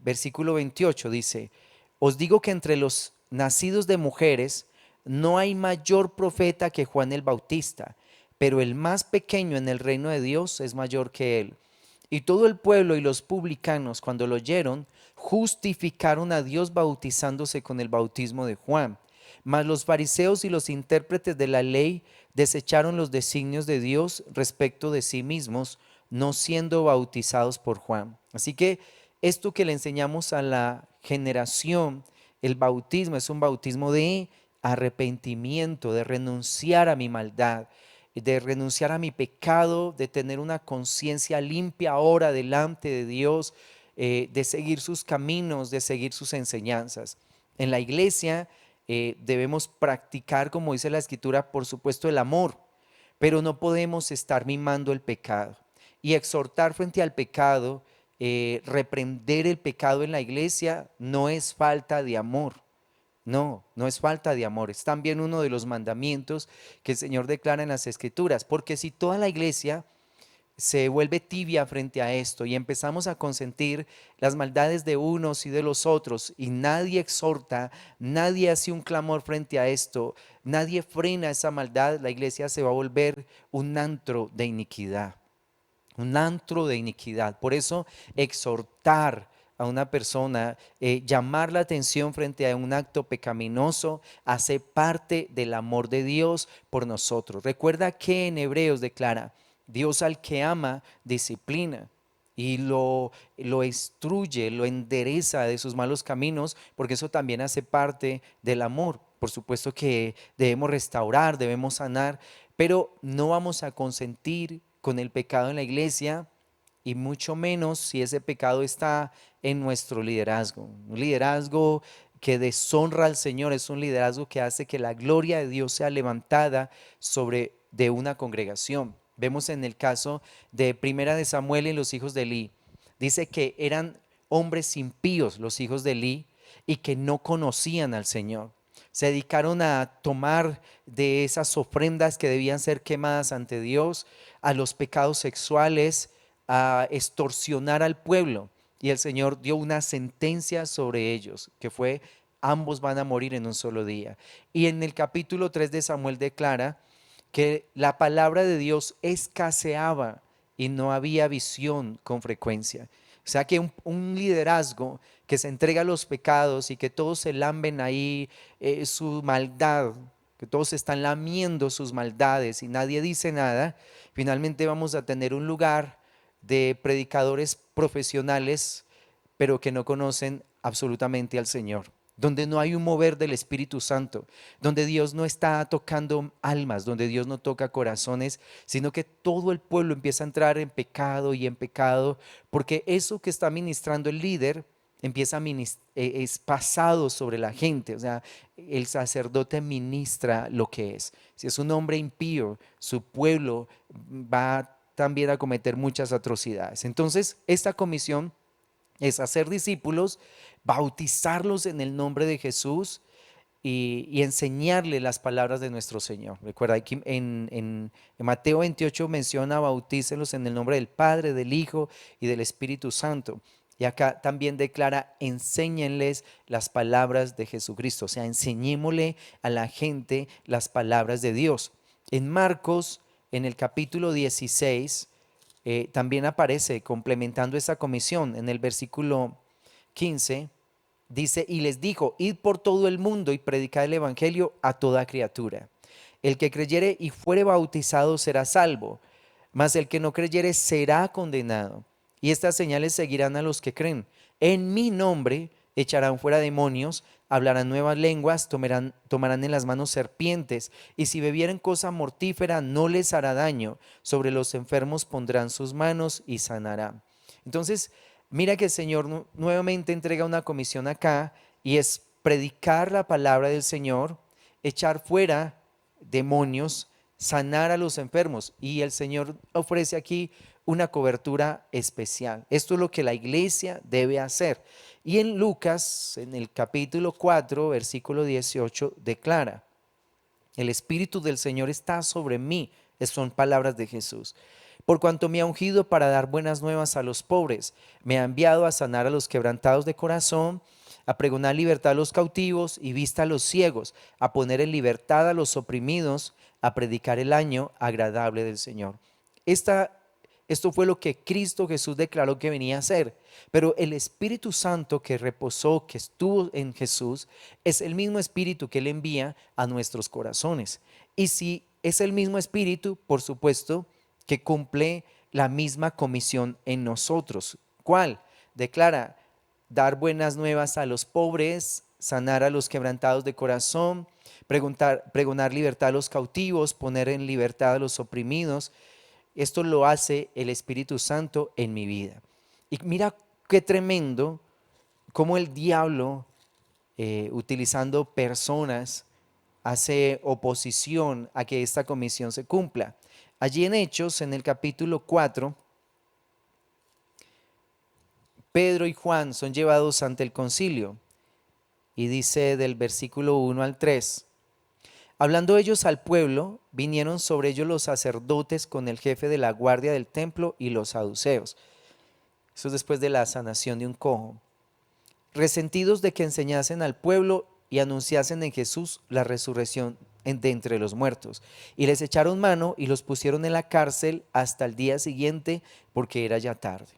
versículo 28, dice, os digo que entre los nacidos de mujeres no hay mayor profeta que Juan el Bautista, pero el más pequeño en el reino de Dios es mayor que él. Y todo el pueblo y los publicanos, cuando lo oyeron, justificaron a Dios bautizándose con el bautismo de Juan. Mas los fariseos y los intérpretes de la ley desecharon los designios de Dios respecto de sí mismos, no siendo bautizados por Juan. Así que esto que le enseñamos a la generación, el bautismo es un bautismo de arrepentimiento, de renunciar a mi maldad, de renunciar a mi pecado, de tener una conciencia limpia ahora delante de Dios, de seguir sus caminos, de seguir sus enseñanzas. En la iglesia debemos practicar, como dice la Escritura, por supuesto, el amor, pero no podemos estar mimando el pecado. Y exhortar frente al pecado, reprender el pecado en la iglesia, no es falta de amor. No, no es falta de amor, es también uno de los mandamientos que el Señor declara en las Escrituras, porque si toda la iglesia se vuelve tibia frente a esto y empezamos a consentir las maldades de unos y de los otros y nadie exhorta, nadie hace un clamor frente a esto, nadie frena esa maldad, la iglesia se va a volver un antro de iniquidad, un antro de iniquidad. Por eso exhortar a una persona, llamar la atención frente a un acto pecaminoso, hace parte del amor de Dios por nosotros. Recuerda que en Hebreos declara, Dios al que ama disciplina y lo instruye, lo endereza de sus malos caminos, porque eso también hace parte del amor. Por supuesto que debemos restaurar, debemos sanar, pero no vamos a consentir con el pecado en la iglesia y mucho menos si ese pecado está en nuestro liderazgo. Un liderazgo que deshonra al Señor es un liderazgo que hace que la gloria de Dios sea levantada sobre de una congregación. Vemos en el caso de Primera de Samuel y los hijos de Elí. Dice que eran hombres impíos los hijos de Elí y que no conocían al Señor. Se dedicaron a tomar de esas ofrendas que debían ser quemadas ante Dios, a los pecados sexuales, a extorsionar al pueblo. Y el Señor dio una sentencia sobre ellos, que fue, ambos van a morir en un solo día. Y en el capítulo 3 de Samuel declara que la palabra de Dios escaseaba y no había visión con frecuencia. O sea que un liderazgo que se entrega a los pecados y que todos se lamben ahí su maldad, que todos están lamiendo sus maldades y nadie dice nada, finalmente vamos a tener un lugar de predicadores profesionales, pero que no conocen absolutamente al Señor, donde no hay un mover del Espíritu Santo, donde Dios no está tocando almas, donde Dios no toca corazones, sino que todo el pueblo empieza a entrar en pecado y en pecado, porque eso que está ministrando el líder empieza a es pasado sobre la gente. O sea, el sacerdote ministra lo que es. Si es un hombre impío, su pueblo va también a cometer muchas atrocidades. Entonces, esta comisión es hacer discípulos, bautizarlos en el nombre de Jesús y enseñarle las palabras de nuestro Señor. Recuerda, aquí en Mateo 28 menciona: bautícelos en el nombre del Padre, del Hijo y del Espíritu Santo. Y acá también declara: enséñenles las palabras de Jesucristo. O sea, enseñémosle a la gente las palabras de Dios. En Marcos, en el capítulo 16, también aparece complementando esta comisión. En el versículo 15 dice: y les dijo: id por todo el mundo y predicad el evangelio a toda criatura. El que creyere y fuere bautizado será salvo, mas el que no creyere será condenado. Y estas señales seguirán a los que creen: en mi nombre echarán fuera demonios, hablarán nuevas lenguas, tomarán en las manos serpientes, y si bebieren cosa mortífera no les hará daño. Sobre los enfermos pondrán sus manos y sanarán. Entonces, mira que el Señor nuevamente entrega una comisión acá, y es predicar la palabra del Señor, echar fuera demonios, sanar a los enfermos. Y el Señor ofrece aquí una cobertura especial. Esto es lo que la iglesia debe hacer. Y en Lucas, en el capítulo 4, versículo 18, declara: el Espíritu del Señor está sobre mí. Son palabras de Jesús. Por cuanto me ha ungido para dar buenas nuevas a los pobres, me ha enviado a sanar a los quebrantados de corazón, a pregonar libertad a los cautivos y vista a los ciegos, a poner en libertad a los oprimidos, a predicar el año agradable del Señor. Esto fue lo que Cristo Jesús declaró que venía a hacer. Pero el Espíritu Santo que reposó, que estuvo en Jesús, es el mismo Espíritu que Él envía a nuestros corazones. Y si es el mismo Espíritu, por supuesto, que cumple la misma comisión en nosotros. ¿Cuál? Declara: dar buenas nuevas a los pobres, sanar a los quebrantados de corazón, pregonar libertad a los cautivos, poner en libertad a los oprimidos. Esto lo hace el Espíritu Santo en mi vida. Y mira qué tremendo cómo el diablo, utilizando personas, hace oposición a que esta comisión se cumpla. Allí en Hechos, en el capítulo 4, Pedro y Juan son llevados ante el concilio, y dice del versículo 1 al 3: hablando ellos al pueblo, vinieron sobre ellos los sacerdotes con el jefe de la guardia del templo y los saduceos. Eso es después de la sanación de un cojo. Resentidos de que enseñasen al pueblo y anunciasen en Jesús la resurrección de entre los muertos. Y les echaron mano y los pusieron en la cárcel hasta el día siguiente, porque era ya tarde.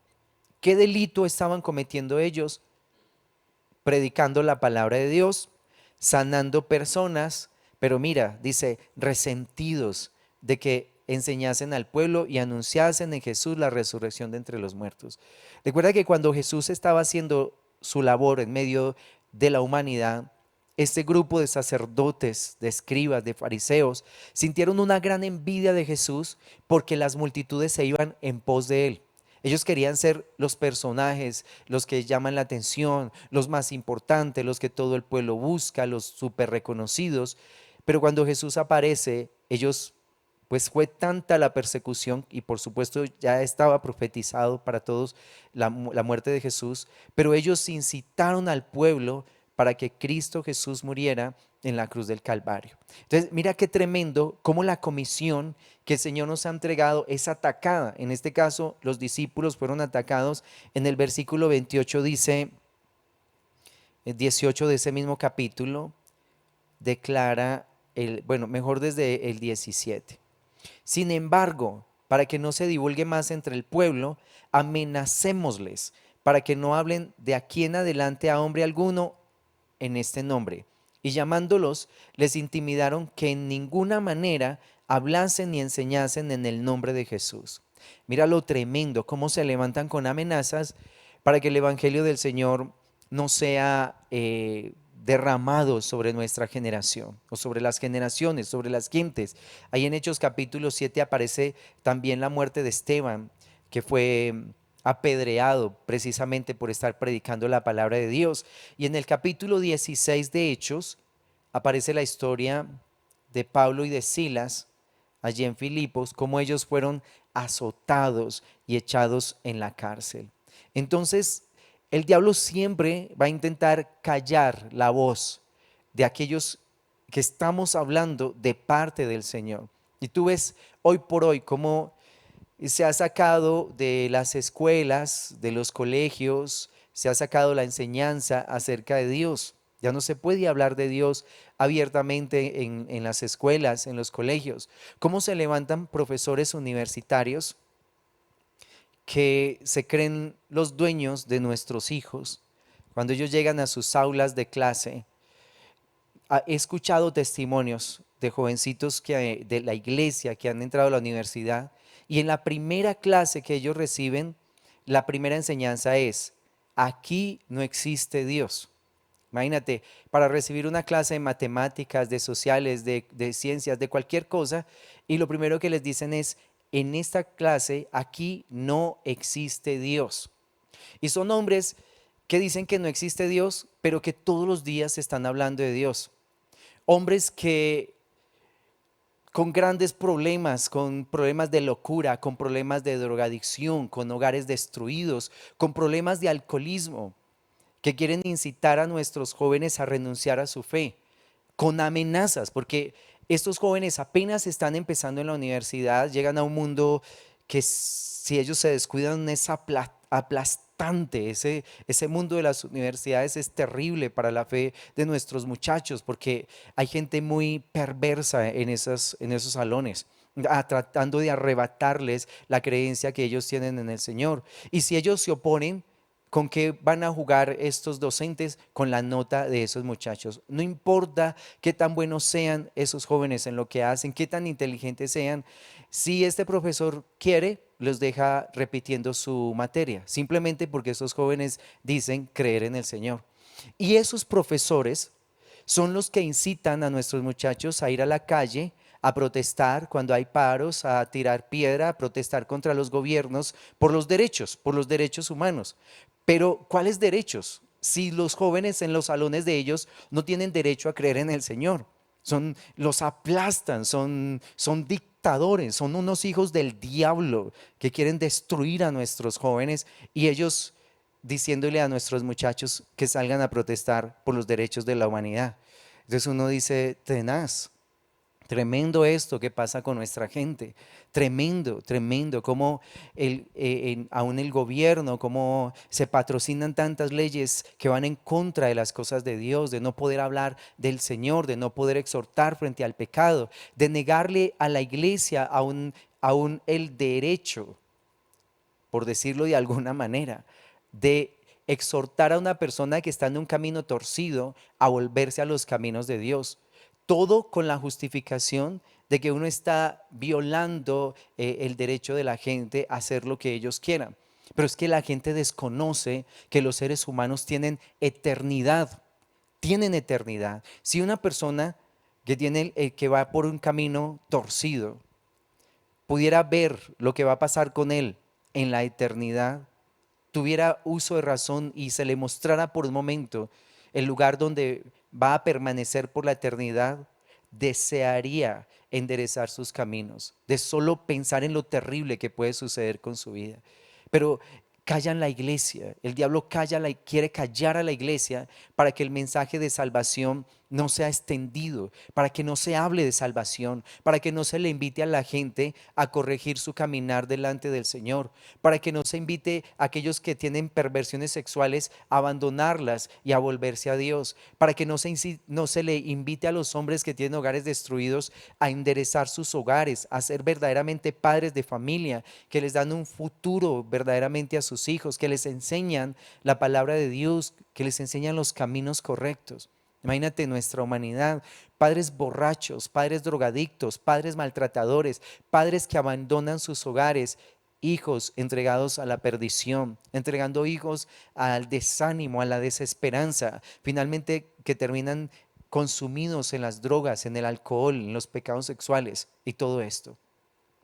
¿Qué delito estaban cometiendo ellos? Predicando la palabra de Dios, sanando personas, pero mira, dice: resentidos de que enseñasen al pueblo y anunciasen en Jesús la resurrección de entre los muertos. Recuerda que cuando Jesús estaba haciendo su labor en medio de la humanidad, este grupo de sacerdotes, de escribas, de fariseos, sintieron una gran envidia de Jesús porque las multitudes se iban en pos de él. Ellos querían ser los personajes, los que llaman la atención, los más importantes, los que todo el pueblo busca, los súper reconocidos. Pero cuando Jesús aparece, ellos, pues fue tanta la persecución, y por supuesto ya estaba profetizado para todos la muerte de Jesús, pero ellos incitaron al pueblo para que Cristo Jesús muriera en la cruz del Calvario. Entonces, mira qué tremendo cómo la comisión que el Señor nos ha entregado es atacada. En este caso, los discípulos fueron atacados. En el versículo 28 dice, 18 de ese mismo capítulo, declara, bueno, mejor desde el 17. Sin embargo, para que no se divulgue más entre el pueblo, amenacémosles para que no hablen de aquí en adelante a hombre alguno en este nombre. Y llamándolos, les intimidaron que en ninguna manera hablasen ni enseñasen en el nombre de Jesús. Mira lo tremendo, cómo se levantan con amenazas para que el Evangelio del Señor no sea derramado sobre nuestra generación o sobre las generaciones, sobre las gentes. Ahí en Hechos capítulo 7 aparece también la muerte de Esteban, que fue apedreado precisamente por estar predicando la palabra de Dios. Y en el capítulo 16 de Hechos aparece la historia de Pablo y de Silas allí en Filipos, cómo ellos fueron azotados y echados en la cárcel. Entonces, el diablo siempre va a intentar callar la voz de aquellos que estamos hablando de parte del Señor. Y tú ves hoy por hoy cómo se ha sacado de las escuelas, de los colegios, se ha sacado la enseñanza acerca de Dios. Ya no se puede hablar de Dios abiertamente en las escuelas, en los colegios. ¿Cómo se levantan profesores universitarios que se creen los dueños de nuestros hijos? Cuando ellos llegan a sus aulas de clase, he escuchado testimonios de jovencitos de la iglesia que han entrado a la universidad y en la primera clase que ellos reciben, la primera enseñanza es: aquí no existe Dios. Imagínate, para recibir una clase de matemáticas, de sociales, de ciencias, de cualquier cosa, y lo primero que les dicen es: en esta clase aquí no existe Dios. Y son hombres que dicen que no existe Dios, pero que todos los días están hablando de Dios. Hombres que con grandes problemas, con problemas de locura, con problemas de drogadicción, con hogares destruidos, con problemas de alcoholismo, que quieren incitar a nuestros jóvenes a renunciar a su fe, con amenazas, porque estos jóvenes apenas están empezando en la universidad, llegan a un mundo que si ellos se descuidan es aplastante. Ese mundo de las universidades es terrible para la fe de nuestros muchachos, porque hay gente muy perversa en esos salones, tratando de arrebatarles la creencia que ellos tienen en el Señor. Y si ellos se oponen, ¿con qué van a jugar estos docentes? Con la nota de esos muchachos. No importa qué tan buenos sean esos jóvenes en lo que hacen, qué tan inteligentes sean, si este profesor quiere, los deja repitiendo su materia, simplemente porque esos jóvenes dicen creer en el Señor. Y esos profesores son los que incitan a nuestros muchachos a ir a la calle, a protestar cuando hay paros, a tirar piedra, a protestar contra los gobiernos por los derechos humanos. Pero, ¿cuáles derechos? Si los jóvenes en los salones de ellos no tienen derecho a creer en el Señor, los aplastan, son dictadores, son unos hijos del diablo que quieren destruir a nuestros jóvenes y ellos diciéndole a nuestros muchachos que salgan a protestar por los derechos de la humanidad. Entonces uno dice: tenaz, tremendo esto que pasa con nuestra gente, tremendo, tremendo, como aún el gobierno, cómo se patrocinan tantas leyes que van en contra de las cosas de Dios, de no poder hablar del Señor, de no poder exhortar frente al pecado, de negarle a la iglesia aún el derecho, por decirlo de alguna manera, de exhortar a una persona que está en un camino torcido a volverse a los caminos de Dios. Todo con la justificación de que uno está violando el derecho de la gente a hacer lo que ellos quieran. Pero es que la gente desconoce que los seres humanos tienen eternidad. Tienen eternidad. Si una persona que va por un camino torcido pudiera ver lo que va a pasar con él en la eternidad, tuviera uso de razón y se le mostrara por un momento el lugar donde va a permanecer por la eternidad, desearía enderezar sus caminos, de solo pensar en lo terrible que puede suceder con su vida. Pero callan la iglesia, el diablo quiere callar a la iglesia para que el mensaje de salvación no sea extendido, para que no se hable de salvación, para que no se le invite a la gente a corregir su caminar delante del Señor, para que no se invite a aquellos que tienen perversiones sexuales a abandonarlas y a volverse a Dios, para que no se le invite a los hombres que tienen hogares destruidos a enderezar sus hogares, a ser verdaderamente padres de familia, que les dan un futuro verdaderamente a sus hijos, que les enseñan la palabra de Dios, que les enseñan los caminos correctos. Imagínate nuestra humanidad, padres borrachos, padres drogadictos, padres maltratadores, padres que abandonan sus hogares, hijos entregados a la perdición, entregando hijos al desánimo, a la desesperanza, finalmente que terminan consumidos en las drogas, en el alcohol, en los pecados sexuales y todo esto.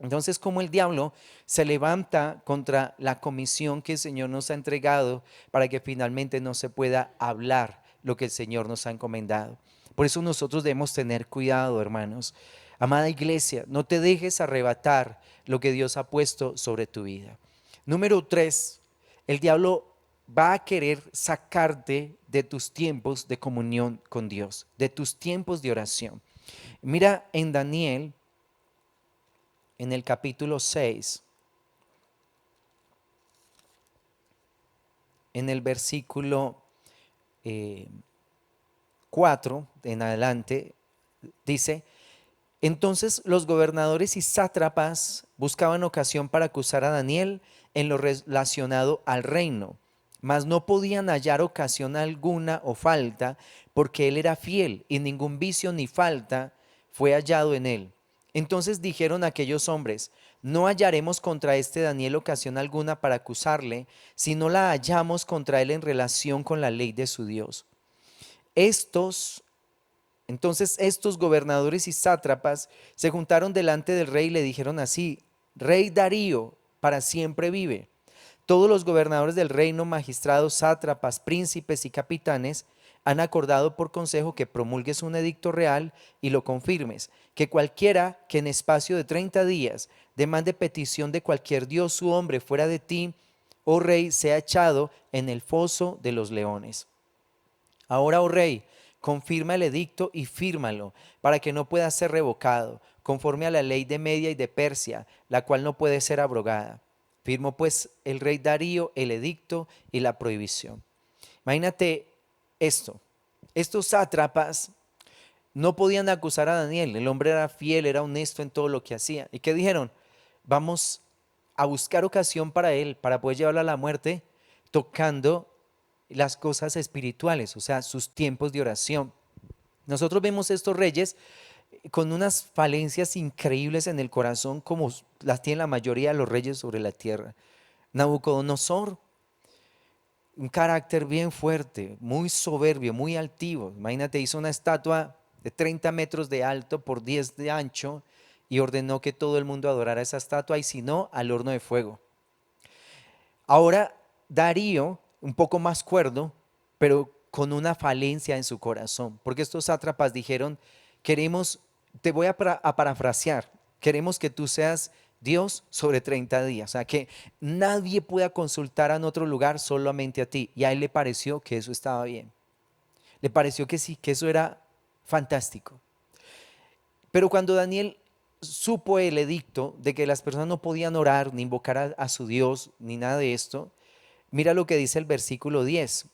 Entonces, como el diablo se levanta contra la comisión que el Señor nos ha entregado para que finalmente no se pueda hablar lo que el Señor nos ha encomendado. Por eso nosotros debemos tener cuidado, hermanos. Amada iglesia, no te dejes arrebatar lo que Dios ha puesto sobre tu vida. Número 3, el diablo va a querer sacarte de tus tiempos de comunión con Dios, de tus tiempos de oración. Mira en Daniel, en el capítulo 6, en el versículo 4 en adelante, dice: entonces los gobernadores y sátrapas buscaban ocasión para acusar a Daniel en lo relacionado al reino, mas no podían hallar ocasión alguna o falta, porque él era fiel y ningún vicio ni falta fue hallado en él. Entonces dijeron aquellos hombres: no hallaremos contra este Daniel ocasión alguna para acusarle, si no la hallamos contra él en relación con la ley de su Dios. Entonces estos gobernadores y sátrapas se juntaron delante del rey y le dijeron así: Rey Darío, para siempre vive. Todos los gobernadores del reino, magistrados, sátrapas, príncipes y capitanes han acordado por consejo que promulgues un edicto real y lo confirmes, que cualquiera que en espacio de 30 días demande petición de cualquier dios u hombre fuera de ti, oh rey, sea echado en el foso de los leones. Ahora, oh rey, confirma el edicto y fírmalo, para que no pueda ser revocado, conforme a la ley de Media y de Persia, la cual no puede ser abrogada. Firmó pues el rey Darío el edicto y la prohibición. Imagínate esto: estos sátrapas no podían acusar a Daniel. El hombre era fiel, era honesto en todo lo que hacía. ¿Y qué dijeron? Vamos a buscar ocasión para él, para poder llevarlo a la muerte, tocando las cosas espirituales, o sea, sus tiempos de oración. Nosotros vemos estos reyes con unas falencias increíbles en el corazón, como las tienen la mayoría de los reyes sobre la tierra. Nabucodonosor, un carácter bien fuerte, muy soberbio, muy altivo. Imagínate, hizo una estatua de 30 metros de alto por 10 de ancho y ordenó que todo el mundo adorara esa estatua, y si no, al horno de fuego. Ahora Darío, un poco más cuerdo, pero con una falencia en su corazón, porque estos sátrapas dijeron: queremos, te voy a parafrasear, queremos que tú seas Dios sobre 30 días, o sea, que nadie pueda consultar en otro lugar, solamente a ti. Y a él le pareció que eso estaba bien, le pareció que sí, que eso era fantástico. Pero cuando Daniel supo el edicto de que las personas no podían orar ni invocar a su Dios ni nada de esto, mira lo que dice el versículo 10.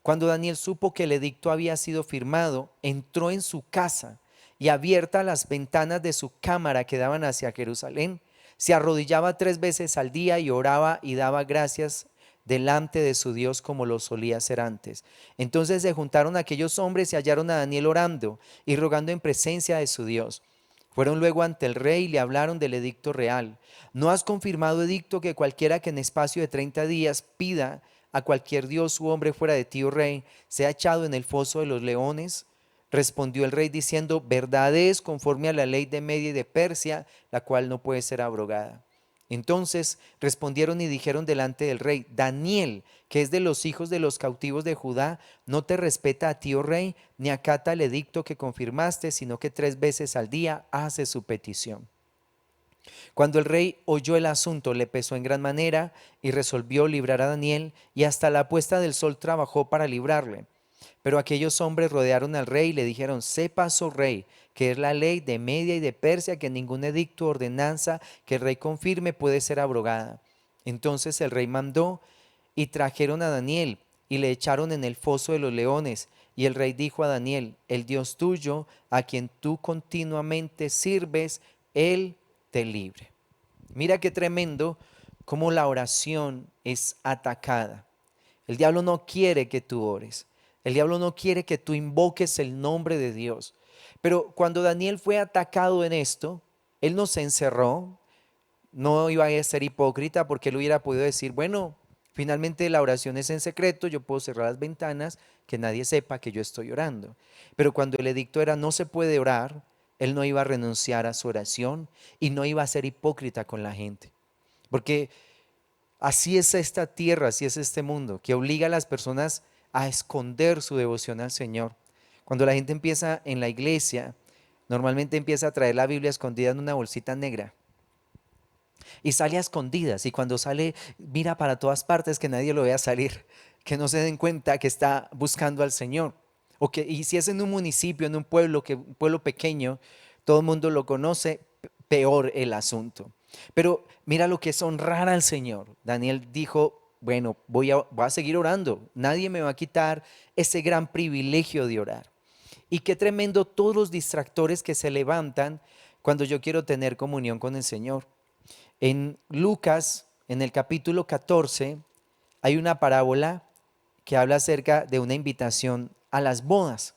Cuando Daniel supo que el edicto había sido firmado, entró en su casa y, abiertas las ventanas de su cámara que daban hacia Jerusalén, se arrodillaba 3 veces al día y oraba y daba gracias delante de su Dios como lo solía hacer antes. Entonces se juntaron aquellos hombres y hallaron a Daniel orando y rogando en presencia de su Dios. Fueron luego ante el rey y le hablaron del edicto real. ¿No has confirmado, edicto, que cualquiera que en espacio de 30 días pida a cualquier dios u hombre fuera de ti, oh rey, sea echado en el foso de los leones? Respondió el rey diciendo: verdad es, conforme a la ley de Media y de Persia, la cual no puede ser abrogada. Entonces respondieron y dijeron delante del rey: Daniel, que es de los hijos de los cautivos de Judá, no te respeta a ti, oh rey, ni acata el edicto que confirmaste, sino que 3 veces al día hace su petición. Cuando el rey oyó el asunto, le pesó en gran manera y resolvió librar a Daniel, y hasta la puesta del sol trabajó para librarle. Pero aquellos hombres rodearon al rey y le dijeron: sepas, oh rey, que es la ley de Media y de Persia, que ningún edicto o ordenanza que el rey confirme puede ser abrogada. Entonces el rey mandó y trajeron a Daniel y le echaron en el foso de los leones. Y el rey dijo a Daniel: el Dios tuyo, a quien tú continuamente sirves, él te libre. Mira qué tremendo cómo la oración es atacada. El diablo no quiere que tú ores. El diablo no quiere que tú invoques el nombre de Dios. Pero cuando Daniel fue atacado en esto, él no se encerró, no iba a ser hipócrita porque él hubiera podido decir, bueno, finalmente la oración es en secreto, yo puedo cerrar las ventanas, que nadie sepa que yo estoy orando. Pero cuando el edicto era no se puede orar, él no iba a renunciar a su oración y no iba a ser hipócrita con la gente. Porque así es esta tierra, así es este mundo, que obliga a las personas a esconder su devoción al Señor. Cuando la gente empieza en la iglesia, normalmente empieza a traer la Biblia escondida en una bolsita negra y sale a escondidas, y cuando sale mira para todas partes que nadie lo vea salir, que no se den cuenta que está buscando al Señor. Y si es en un municipio, en un pueblo, un pueblo pequeño, todo el mundo lo conoce, peor el asunto. Pero mira lo que es honrar al Señor. Daniel dijo, bueno, voy a seguir orando, nadie me va a quitar ese gran privilegio de orar. Y qué tremendo todos los distractores que se levantan cuando yo quiero tener comunión con el Señor. En Lucas, en el capítulo 14, hay una parábola que habla acerca de una invitación a las bodas.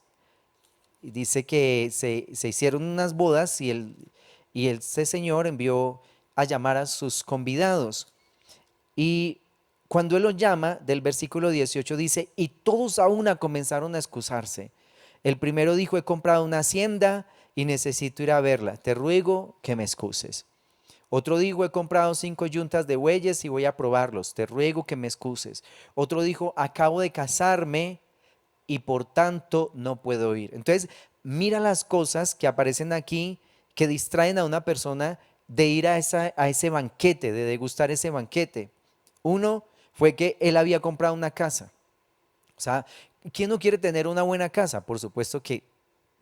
Y dice que se hicieron unas bodas y este señor envió a llamar a sus convidados. Y cuando él los llama, del versículo 18 dice, y todos a una comenzaron a excusarse. El primero dijo, he comprado una hacienda y necesito ir a verla. Te ruego que me excuses. Otro dijo, he comprado 5 yuntas de bueyes y voy a probarlos. Te ruego que me excuses. Otro dijo, acabo de casarme y por tanto no puedo ir. Entonces, mira las cosas que aparecen aquí que distraen a una persona de ir a ese banquete, de degustar ese banquete. Uno fue que él había comprado una casa. O sea, ¿quién no quiere tener una buena casa? Por supuesto que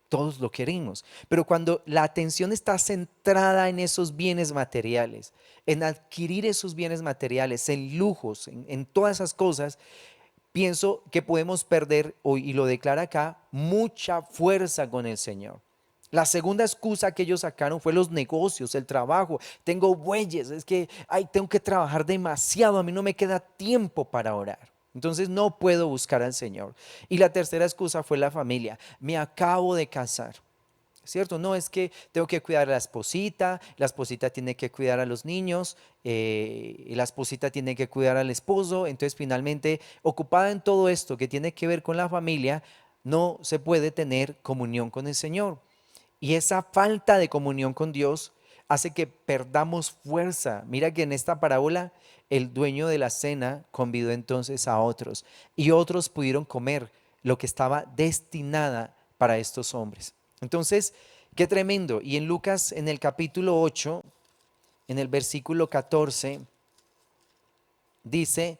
todos lo queremos, pero cuando la atención está centrada en esos bienes materiales, en adquirir esos bienes materiales, en lujos, en todas esas cosas, pienso que podemos perder, y lo declara acá, mucha fuerza con el Señor. La segunda excusa que ellos sacaron fue los negocios, el trabajo. Tengo bueyes, es que tengo que trabajar demasiado, a mí no me queda tiempo para orar. Entonces no puedo buscar al Señor. Y la tercera excusa fue la familia. Me acabo de casar. ¿Cierto? No es que tengo que cuidar a la esposita tiene que cuidar a los niños, y la esposita tiene que cuidar al esposo, entonces finalmente ocupada en todo esto que tiene que ver con la familia, no se puede tener comunión con el Señor. Y esa falta de comunión con Dios hace que perdamos fuerza. Mira que en esta parábola el dueño de la cena convidó entonces a otros y otros pudieron comer lo que estaba destinada para estos hombres. Entonces, qué tremendo. Y en Lucas, en el capítulo 8, en el versículo 14, dice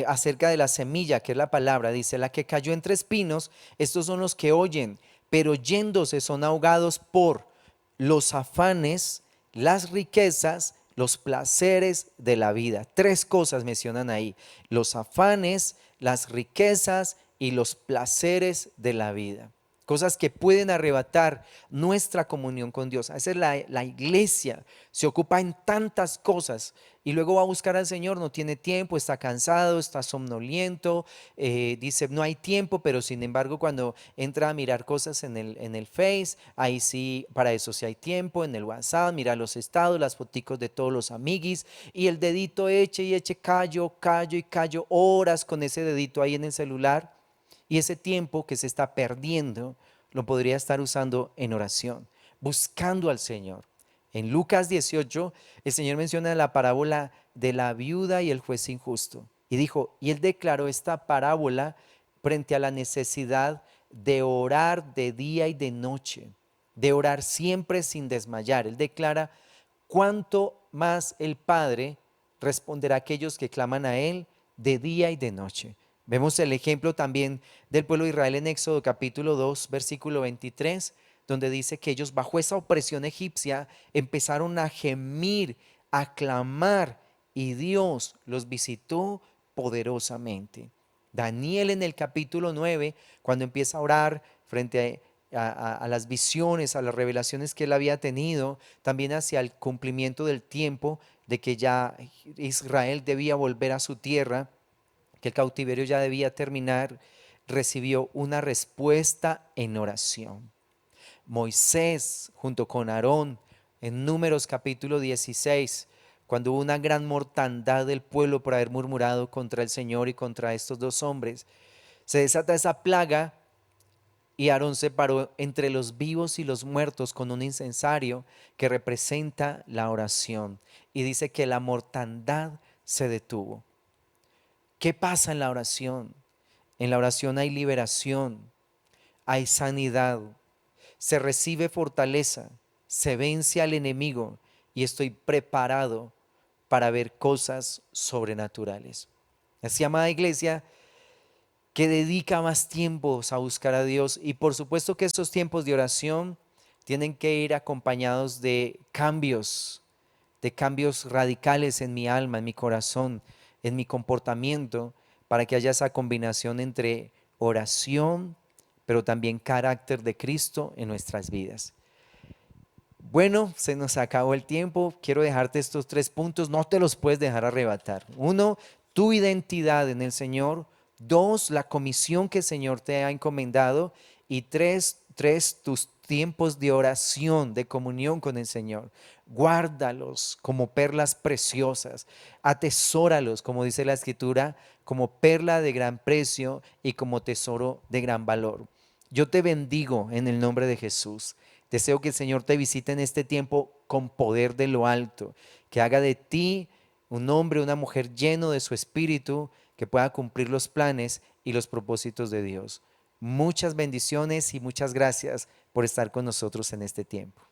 acerca de la semilla, que es la palabra, dice, la que cayó entre espinos, estos son los que oyen, pero yéndose son ahogados por los afanes, las riquezas, los placeres de la vida. Tres cosas mencionan ahí: los afanes, las riquezas y los placeres de la vida. Cosas que pueden arrebatar nuestra comunión con Dios. A veces la iglesia se ocupa en tantas cosas y luego va a buscar al Señor, no tiene tiempo, está cansado, está somnoliento, dice no hay tiempo, pero sin embargo cuando entra a mirar cosas en el Face, ahí sí, para eso sí hay tiempo, en el WhatsApp, mira los estados, las foticos de todos los amiguis, y el dedito eche y eche, callo, callo y callo, horas con ese dedito ahí en el celular. Y ese tiempo que se está perdiendo lo podría estar usando en oración, buscando al Señor. En Lucas 18, el Señor menciona la parábola de la viuda y el juez injusto. Y dijo, y él declaró esta parábola frente a la necesidad de orar de día y de noche, de orar siempre sin desmayar. Él declara cuánto más el Padre responderá a aquellos que claman a Él de día y de noche. Vemos el ejemplo también del pueblo de Israel en Éxodo capítulo 2, versículo 23, donde dice que ellos bajo esa opresión egipcia empezaron a gemir, a clamar, y Dios los visitó poderosamente. Daniel en el capítulo 9, cuando empieza a orar frente a las visiones, a las revelaciones que él había tenido, también hacia el cumplimiento del tiempo de que ya Israel debía volver a su tierra, que el cautiverio ya debía terminar, recibió una respuesta en oración. Moisés junto con Aarón en Números capítulo 16 cuando hubo una gran mortandad del pueblo por haber murmurado contra el Señor y contra estos dos hombres, se desata esa plaga y Aarón se paró entre los vivos y los muertos con un incensario que representa la oración. Y dice que la mortandad se detuvo. ¿Qué pasa en la oración? En la oración hay liberación, hay sanidad, se recibe fortaleza, se vence al enemigo y estoy preparado para ver cosas sobrenaturales. Así, amada iglesia, que dedica más tiempos a buscar a Dios, y por supuesto que estos tiempos de oración tienen que ir acompañados de cambios radicales en mi alma, en mi corazón, en mi comportamiento, para que haya esa combinación entre oración, pero también carácter de Cristo en nuestras vidas. Bueno, se nos acabó el tiempo. Quiero dejarte estos 3 puntos, no te los puedes dejar arrebatar. 1, tu identidad en el Señor. 2, la comisión que el Señor te ha encomendado. Y 3, tus tiempos de oración, de comunión con el Señor. Guárdalos como perlas preciosas. Atesóralos, como dice la Escritura, como perla de gran precio y como tesoro de gran valor. Yo te bendigo en el nombre de Jesús. Deseo que el Señor te visite en este tiempo con poder de lo alto, que haga de ti un hombre, una mujer lleno de su espíritu, que pueda cumplir los planes y los propósitos de Dios. Muchas bendiciones y muchas gracias por estar con nosotros en este tiempo.